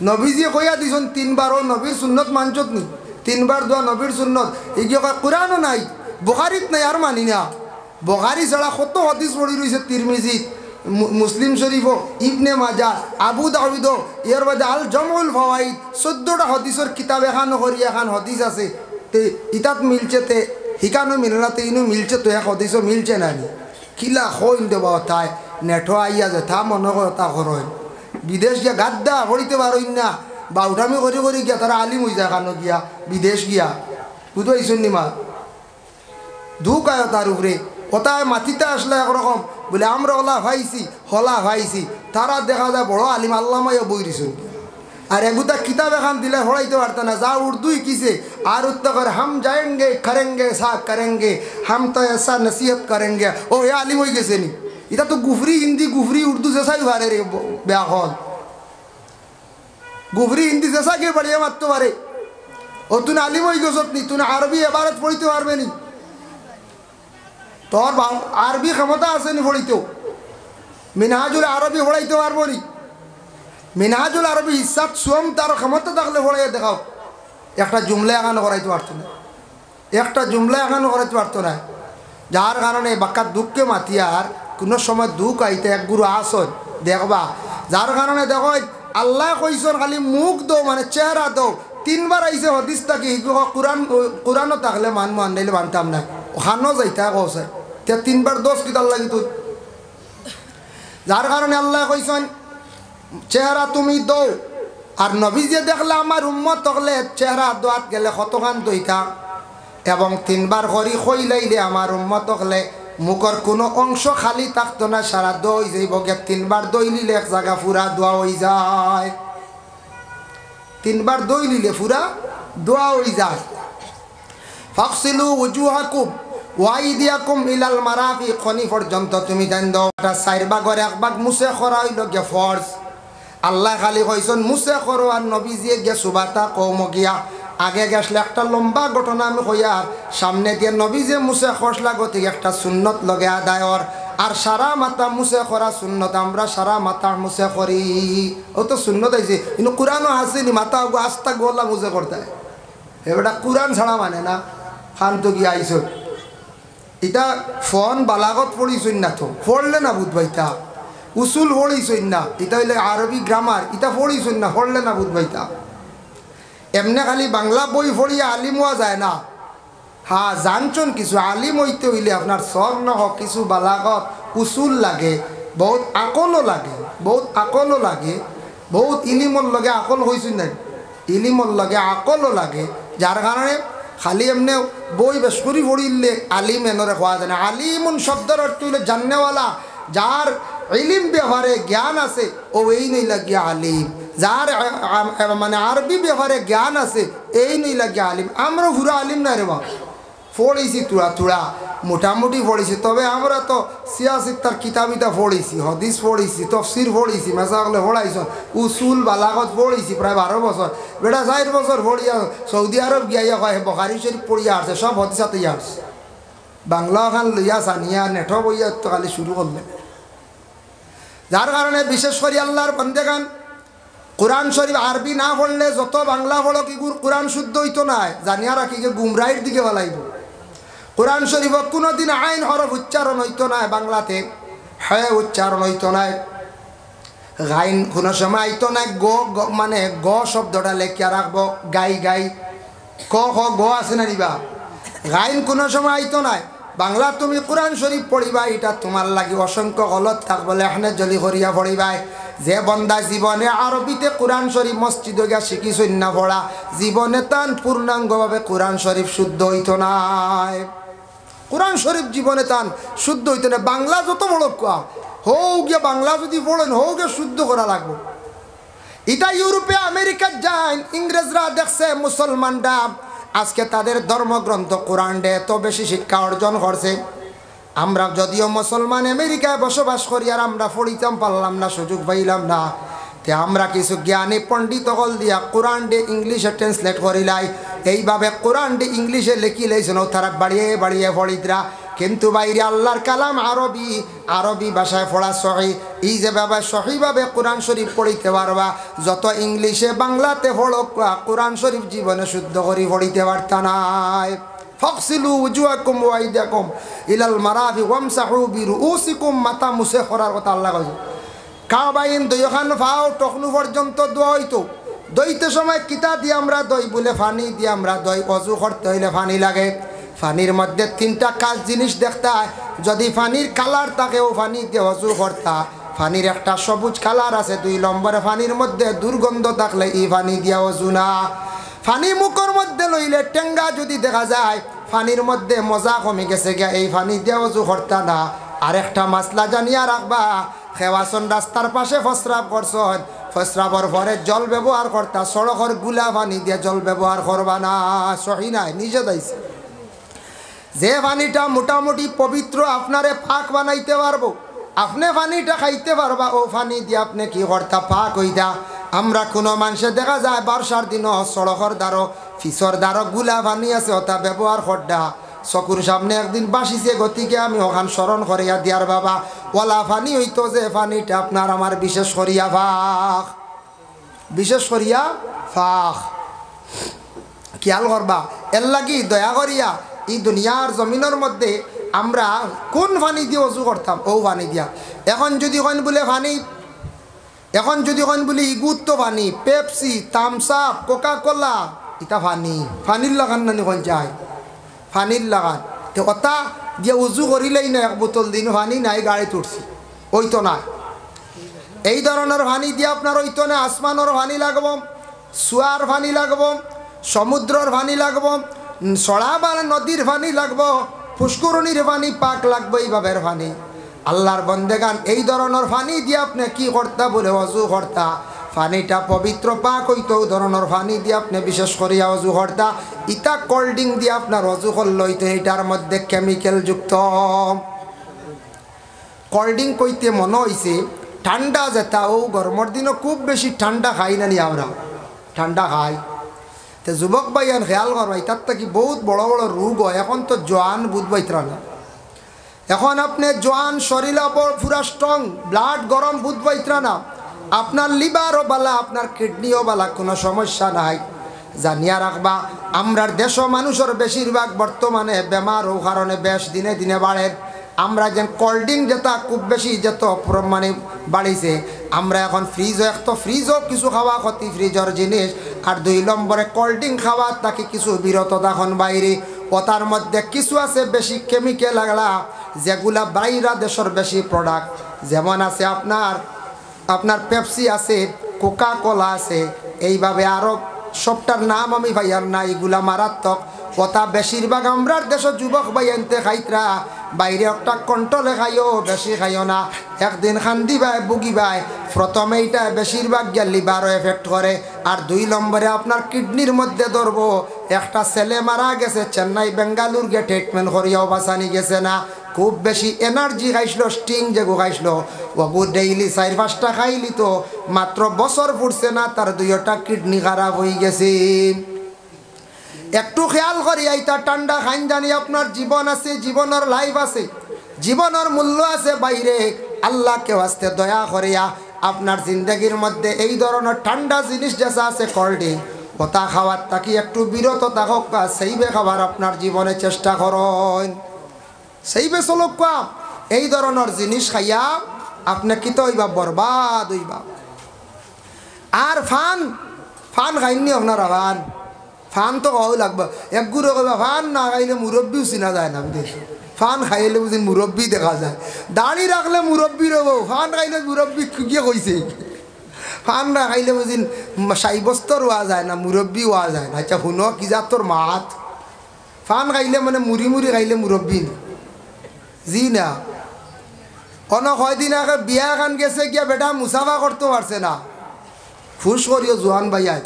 নবীজি কইয়া দিছন 3বারও নবীর সুন্নত মানছত নি 3বার দোয়া নবীর সুন্নত এগিয়ে কয় কোরআনও নাই বুখারিত নাই আর মানি না বুখারি ছাড়া কত হাদিস পড়ি রয়েছে তিরমিজিত মুসলিম শরীফও ইবনে মাজা আবু দাউদও এর বাদে আল জামউল ফাওয়াইদ 14টা হাদিসের কিতাব এখানো করি এখন হাদিস আছে তে ইতাত মিলছে তে হিকানো মিলনাতে ইনু মিলছে তো এক হাদিসও মিলছে না কিলা হইন দেবা তাই নেঠো আইয়া যে থা মনে করে তা করই বিদেশ গিয়া গাদ্দা পড়িতে পারইন না বাউটামি করি করি গিয়া তারা আলিম হয়ে যায় কানো গিয়া বিদেশ গিয়া বুঝাইছুন নি মা দুঃখ আয় তার উপরে কোথায় মাটিতে আসলে একরকম বলে আমরা ওলা ভাইছি হলা ভাইছি তারা দেখা যায় বড় আলিম আল্লামাইয়া বই দিছুন আর এগুতা কিতাব এখান দিলে হড়াইতে পারত না যা উর্দুই কিসে আর উত্তর করে হাম যায়েঙ্গে করেঙ্গে সা করেঙ্গে হাম তো এসা নসিহত করেঙ্গে ও এ আলিম হয়ে গেছে নি এটা তো গুফরি হিন্দি গুফরি উর্দু জেসাই পারে রে ব্যাখন গুফরি হিন্দি জেসাকে বাড়িয়ে মারতে পারে ও তুই আলিম হয়ে গেছ নি তুই আরবি এবারত পড়িতে পারবে নি তোর আরবি ক্ষমতা আছে নি পড়িতেও মিনহাজুল আরবি পড়াইতে পারবো নি মিনহাজুল আরবি হিসাব সোম তার ক্ষমতা থাকলে পড়াইয়া দেখাও একটা জুমলা এখানে করাইতে পারতো না একটা জুমলা এখানে করাইতে পারতো না যার কারণে বাক্কার দুঃখকে মাতিয়ার কোনো সময় দুঃখ আইতে এক গুরু আসন দেখবা যার কারণে দেখো আল্লাহ কইসন খালি মুখ দো মানে চেহারা দো তিনবার আইসে হদিস থাকি কোরআনও থাকলে মানবো আনলে মানতাম না ওখানেও যাইতা কৌছে তে তিনবার দোষ কিতার লাগি তো যার কারণে আল্লাহ কইসন চেহারা তুমি দো আর নবী যে দেখলে আমার উম্মত হলে চেহারা দোয়াত গেলে কতখান দইতা এবং তিনবার করি কইলাইলে আমার উম্মত হলে মুখর কোনো অংশ খালি থাকতো না সারা দই যাইব গে তিনবার দই লিলে এক জায়গা ফুরা দোয়া হয়ে যায় তিনবার দই লিলে ফুরা দোয়া হয়ে যায় ফাকসিলু উজুহাকুম ওয়াইদিয়াকুম ইলাল মারাফিক খনি পর্যন্ত তুমি দেন দাও এটা চার ভাগের এক ভাগ মুছে করা হইল গে ফরজ আল্লাহ খালি কইছেন মুছে করো আর নবীজিয়ে গে সুবাতা কৌম গিয়া আগে গেছলে একটা লম্বা ঘটনা আমি কইয়ার সামনে দিয়ে নবী যে মুছে খসলা গতি একটা সুন্নত লগে আদায়র আর সারা মাথা মুছে করা সুন্নত আমরা সারা মাথা মুছে করি ও তো সুন্নত আইছে কিন্তু কোরআনও আসেনি মাথা আস্তা গোলা মুছে করতে এবারটা কোরআন ছাড়া মানে না খান তো গিয়ে আইস এটা ফোন বালাগত পড়িছই না তো পড়লে না বুধ ভাইতা উসুল পড়িছই না এটা হইলে আরবি গ্রামার এটা পড়িছই না পড়লে না বুধ ভাইতা এমনি খালি বাংলা বই পড়িয়া আলিম হওয়া যায় না হ্যাঁ জানছন কিছু আলিম হইতে হইলে আপনার সর নহক কিছু বালাগত উসুল লাগে বহুত আকলও লাগে বহুত ইলিমর লগে আকল হয়েছে না ইলিমর লগে আকলও লাগে যার কারণে খালি এমনি বই বেশ করি পড়িলে আলিম এনরে হওয়া যায় না আলিমুন শব্দের অর্থ হইলে জাননেওয়ালা যার ইলিম ব্যবহারে জ্ঞান আছে ও এই নই লাগিয়া আলিম যার মানে আরবি ব্যবহারে জ্ঞান আছে এই নই লাগিয়া আলিম আমরা পুরো আলিম না রে বা পড়েছি তুড়া মোটামুটি পড়েছি তবে আমরা তো সিয়াসিত্তার কিতাবিতা পড়েছি হদিস পড়েছি তফসির পড়েছি মেসাগলে পড়াইছ উসুল বালাগত পড়েছি প্রায় 12 বছর বেটা 4 বছর পড়িয়া সৌদি আরব গিয়া কয় বখারি শরীফ পড়িয়া আসছে সব হদিসাতেই আসছে বাংলা খান লইয়া সানিয়া নেঠ বইয়া তো খালি শুরু করলেন যার কারণে বিশেষ করে আল্লাহর বান্দেগান কোরআন শরীফ আরবি না পড়লে যত বাংলা পড়ো কি কোরআন শুদ্ধ হইতো না জানিয়া রাখি গুমরাইয়ের দিকে বলাইব কোরআন শরীফ কোনোদিন আইন হরফ উচ্চারণ হইতো না বাংলাতে হ্যাঁ উচ্চারণ হইতো না গাইন কোনো সময় আইতো না মানে গ শব্দটা লেখিয়া রাখবো গাই ক গ আছে না নিবা গাইন কোনো সময় আইতো না বাংলা তুমি কোরআন শরীফ পড়িবা এটা তোমার লাগি অসংখ্য গলত থাকবো এখানে জলি করিয়া পড়িবাই যে বন্দা জীবনে আরবিতে কোরআন শরীফ মসজিদে গিয়া শিখিছই না পড়া জীবনে তান পূর্ণাঙ্গভাবে কোরআন শরীফ শুদ্ধ হইতো না কোরআন শরীফ জীবনে তান শুদ্ধ হইতো না বাংলা যত বড় কোয়া হৌ গিয়া বাংলা যদি পড়েন হৌ গিয়ে শুদ্ধ করা লাগবো এটা ইউরোপে আমেরিকা যায় ইংরেজরা দেখছে মুসলমানরা আজকে তাদের ধর্মগ্রন্থ কোরআন ডে এত বেশি শিক্ষা অর্জন করছে আমরা যদিও মুসলমান আমেরিকায় বসবাস করি আর আমরা পড়িতাম পারলাম না সুযোগ পাইলাম না তে আমরা কিছু জ্ঞানী পণ্ডিত হল দিয়া কোরআন ডে ইংলিশে ট্রান্সলেট করিলাই এইভাবে কোরআন ডে ইংলিশে লেখি লাইছেন তারা বাড়িয়ে পড়িতরা কিন্তু বাইরে আল্লাহর কালাম আরবি ভাষায় পড়া সহি এই যেভাবে সহিভাবে কোরআন শরীফ পড়িতে পারবা যত ইংলিশে বাংলাতে পড়ো কোরআন শরীফ জীবনে শুদ্ধ করে পড়িতে পারতা নাই ফাকসিলু উজুহাকুম ওয়াইদাকুম ইলাল মারাফি ওয়ামসাহু বিরুউসিকুম মাথা মুছে করার কথা আল্লাহ কইছে কাবাইন দইখান ফাও টকনু পর্যন্ত দোয়া হইতো দইতে সময় কিতা দিয়ে আমরা দই বলে পানি দিয়ে আমরা দই অজু করতে হইলে পানি লাগে পানির মধ্যে 3টা কাজ জিনিস দেখতা যদি পানির কালার থাকে ও পানি দিয়ে অজু করতা পানির একটা সবুজ কালার আছে 2 নম্বরে পানির মধ্যে দুর্গন্ধ থাকলে এই পানি দিয়া অজু না পানি মুখের মধ্যে লইলে টেঙ্গা যদি দেখা যায় পানির মধ্যে মজা কমে গেছে গিয়া এই পানি দিয়া অজু করতা না আরেকটা মাসলা জানিয়া রাখবা খেওয়াছন রাস্তার পাশে প্রস্রাব করছন ফসরাবর পরে জল ব্যবহার করতা সড়কর গুলা পানি দিয়ে জল ব্যবহার করবা না সহি নাই নিজে দাইছে যে পানিটা মোটামুটি পবিত্র আপনারে পাক বানাইতে পারবো আপনি পানিটা খাইতে পারবা ও পানি দিয়ে আপনি কি করতা পাক হইতা আমরা কোনো মানুষে দেখা যায় বর্ষার দিনও সড়কর দ্বারো ফিসর দ্বারো গুলা পানি আছে ওটা ব্যবহার করডা চকুর সামনে একদিন বাসিছে গতিকে আমি ওখান স্মরণ করিয়া দিয়ার বাবা ওলা পানি হইতো যে পানিটা আপনার আমার বিশেষ করিয়া ফাঁক খেয়াল করবা এর লাগি দয়া করিয়া এই দুনিয়ার জমিনের মধ্যে আমরা কোন পানি দিয়ে অজু করতাম ও পানি দিয়া এখন যদি কইন বলে পানি এখন যদি কইন বলি ইগুত্ত পানি Pepsi Thums Up Coca Cola এটা পানির লাগান নানি কোন যায় পানির লাগান তো কথা দিয়ে উজু করিলেই না এক বোতল দিন পানি নাই গাড়িতে উঠছি ওই তো না এই ধরনের পানি দিয়ে আপনার ওই তো না আসমানের পানি লাগব সুয়ার পানি লাগব সমুদ্রের পানি লাগব সড়াবার নদীর পানি লাগব পুষ্করণীর পানি পাক লাগবে এইভাবে পানি আল্লাহর বন্দেগান এই ধরনের পানি দিয়ে আপনি কি করতা বলে অজু করতা পানিটা পবিত্র পাক হইতো ধরনের পানি দিয়ে আপনি বিশেষ করিয়া অজু করতা ইটা কোল্ড ড্রিঙ্ক দিয়ে আপনার অজু করল হইতো এইটার মধ্যে কেমিক্যাল যুক্ত কোল্ড ড্রিঙ্ক কইতে মনে হয়েছে ঠান্ডা যেটা ও গরমের দিনও খুব বেশি ঠান্ডা খাই না নি আমরা ঠান্ডা খাই তো যুবক ভাইয়ান খেয়াল করবা এটার থেকে বহুত বড় বড় রোগ হয় এখন তো জোয়ান বুধবাইতরা না এখন আপনি জোয়ান শরীর পুরা স্ট্রং ব্লাড গরম বুধবাইতরা না আপনার লিভারও বালা আপনার কিডনিও বালা কোনো সমস্যা নাই জানিয়া রাখবা আমরার দেশ মানুষের বেশিরভাগ বর্তমানে বেমার ও কারণে বেশ দিনে দিনে বাড়ে আমরা যেন কোল্ড ড্রিঙ্ক যেটা খুব বেশি যেত মানে বাড়িছে আমরা এখন ফ্রিজও এক তো ফ্রিজও কিছু খাওয়া ক্ষতি ফ্রিজের জিনিস আর 2 নম্বরে কোল্ড ড্রিঙ্ক খাওয়া তাকে কিছু বিরত তখন বাইরে ওটার মধ্যে কিছু আছে বেশি কেমিক্যাল লাগলা যেগুলা বাইরা দেশের বেশি প্রোডাক্ট যেমন আছে আপনার পেপসি আছে কোকা কোলা আছে এইভাবে আরও সবটার নাম আমি ভাইয়ার না এগুলা মারাত্মক কথা বেশিরভাগ আমরার দেশের যুবক ভাই আনতে খাইতরা বাইরে একটা কন্ট্রোলে খাইও বেশি খাইও না একদিন খান্দি ভাই বুগি ভাই প্রথমে এইটা বেশিরভাগ গিয়া লিভারও এফেক্ট করে আর 2 নম্বরে আপনার কিডনির মধ্যে ধরবো একটা ছেলে মারা গেছে চেন্নাই বেঙ্গালুর গিয়ে ট্রিটমেন্ট করিয়াও বাঁচানি গেছে না খুব বেশি এনার্জি খাইছিল স্টিং যেগু খাইছিল ওগু ডেইলি 4-5টা খাইলি তো মাত্র বছর ফুটছে না তার 2টা কিডনি খারাপ হয়ে গেছে একটু খেয়াল করি এইটা ঠান্ডা খাইন জানি আপনার জীবন আছে জীবনের লাইফ আছে জীবনের মূল্য আছে বাইরে আল্লাহকে ওয়াস্তে দয়া করিয়া আপনার জিন্দগির মধ্যে এই ধরনের ঠান্ডা জিনিস যেসা আছে কোল্ড ড্রিঙ্ক ওটা খাওয়ার তাকি একটু বিরত থাকক সেইবে খাবার আপনার জীবনে চেষ্টা করেন সেইবে চলক এই ধরনের জিনিস খাইয়া আপনি কি তো হইবা বরবাদ হইবা আর ফান খাইনি আপনারা ফান তো খাওয়া লাগবে এক গুঁড়ো করবা ফান না খাইলে মুরব্বীও চিনা যায় না দেখি ফান খাইলে বুঝি মুরব্বী দেখা যায় দাড়ি রাখলে মুরব্বী রব ফান খাইলে মুরব্বী গিয়ে কইছে ফান না খাইলে বুঝি 60 বছর হওয়া যায় না মুরব্বী হওয়া যায় না আচ্ছা শুনো কি যা তোর মাত ফান খাইলে মানে মুড়ি খাইলে মুরব্বী জি না কোনো কয়দিন আগে বিয়া খান গেছে গিয়া বেটা মুসাফা করতে পারছে না ফুস করিও জোয়ান ভাইয়াই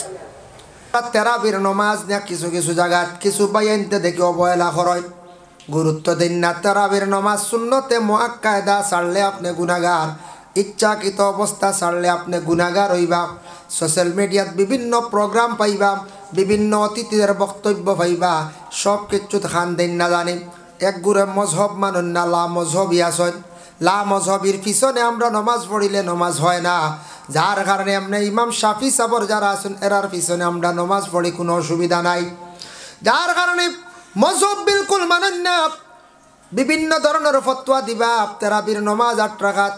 তেরাবির নমাজ না কিছু কিছু জায়গাত কিছু বাইনতে দেখি অবহেলা করেন গুরুত্ব দিন না তেরাবির নমাজ সুন্নতে মুআক্কাদা ছাড়লে আপনি গুনাহগার ইচ্ছাকৃত অবস্থা ছাড়লে আপনি গুনাহগার হইবা সোশ্যাল মিডিয়াত বিভিন্ন প্রোগ্রাম পাইবা বিভিন্ন অতিথিদের বক্তব্য পাইবা সব কিছুত খান দিন না জানি এক গুড়ে মজহব মানুন না লা মজহবই আসন লা মজহবির পিছনে আমরা নমাজ পড়িলে নমাজ হয় না যার কারণে এমনি ইমাম শাফি সাবর যারা আছেন এরার পিছনে আমরা নমাজ পড়ি কোনো অসুবিধা নাই যার কারণে মজহব বিলকুল মানেন না বিভিন্ন ধরনের ফতোয়া দিবা তেরাবির নমাজ 8 রাকাত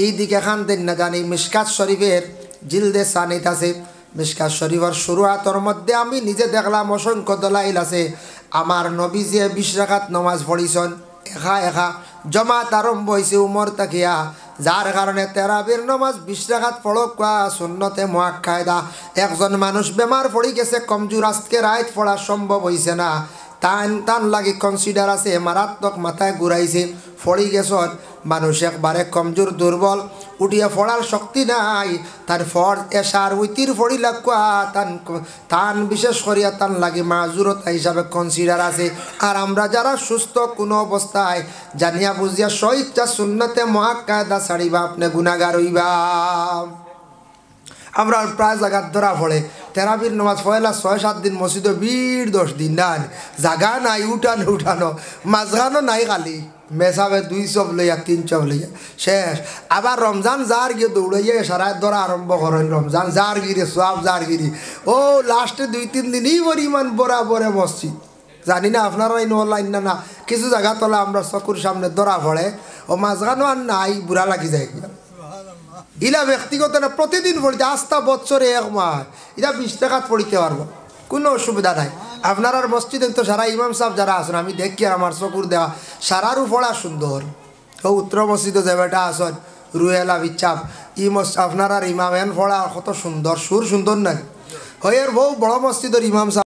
এই দিকে খান দিন না জানি মিশকাত শরীফের জিলদে সানিত আছে মিশকাত শরীফের শুরুয়াতর মধ্যে আমি নিজে দেখলাম অসংখ্য দলাইল আছে আমার নবী যে 20 রাকাত নমাজ পড়িছেন একা জমাত আরম্ভ হয়েছে উমর তাকিয়া যার কারণে তেরাবির নমাজ 20 রাকাত পড়ক সুন্নতে মুআক্কাদা একজন মানুষ বেমার পড়ি গেছে কমজোর আজকে রাত পড়া সম্ভব হয়েছে না টান লাগি কনসিডার আছে মারাত্মক মাথায় ঘুরাইছে পড়ি গেছ মানুষ একবারে কমজোর দুর্বল উঠিয়া ফড়ার শক্তি নাই তার ফর এশার উইতির ফড়ি লাগুয়া তান বিশেষ করিয়া তান লাগে মাজুরতা হিসাবে কনসিডার আছে। আর আমরা যারা সুস্থ কোনো অবস্থায় জানিয়া বুঝিয়া স্বইচ্ছা সুন্নতে মুআক্কাদা ছাড়িবা আপনি গুনাহগার হইবা। আমরা প্রায় জায়গার ধরা পড়ে তেরাবির নামাজ পয়লা 6-7 দিন মসজিদে 10 দিন ডান জাগা নাই উঠানো মাঝখানো নাই খালি মেসাবে 2 চপ লইয়া 3 চপ লইয়া শেষ। আবার রমজান যার গিয়ে দৌড়াইয়া সারায় ধরা আরম্ভ করেন রমজান যার গিরি সব যার গিরি ও লাস্টে 2-3 দিনই পরিমাণ বরাবরে মসজিদ। জানি না আপনারা লাইন না কিছু জায়গা তোলা আমরা চকুর সামনে ধরা পড়ে ও মাঝখানো আর নাই বুড়া লাগি যায় ইলা ব্যক্তিগত না প্রতিদিন পড়িতে আস্থা বছরে 1 মাস এটা 20 টাকাত পড়িতে পারবো কোনো অসুবিধা নাই। আপনার আর মসজিদে তো সারা ইমাম সাহেব যারা আসেন আমি দেখি আমার চকুর দেওয়া সারারও পড়া সুন্দর। ও উত্তর মসজিদে যে বেটা আসন রুহেলা বিচ্ছাপ আপনার আর ইমাম এন পড়া কত সুন্দর সুর সুন্দর নাই হয় বউ বড় মসজিদের ইমাম সাহেব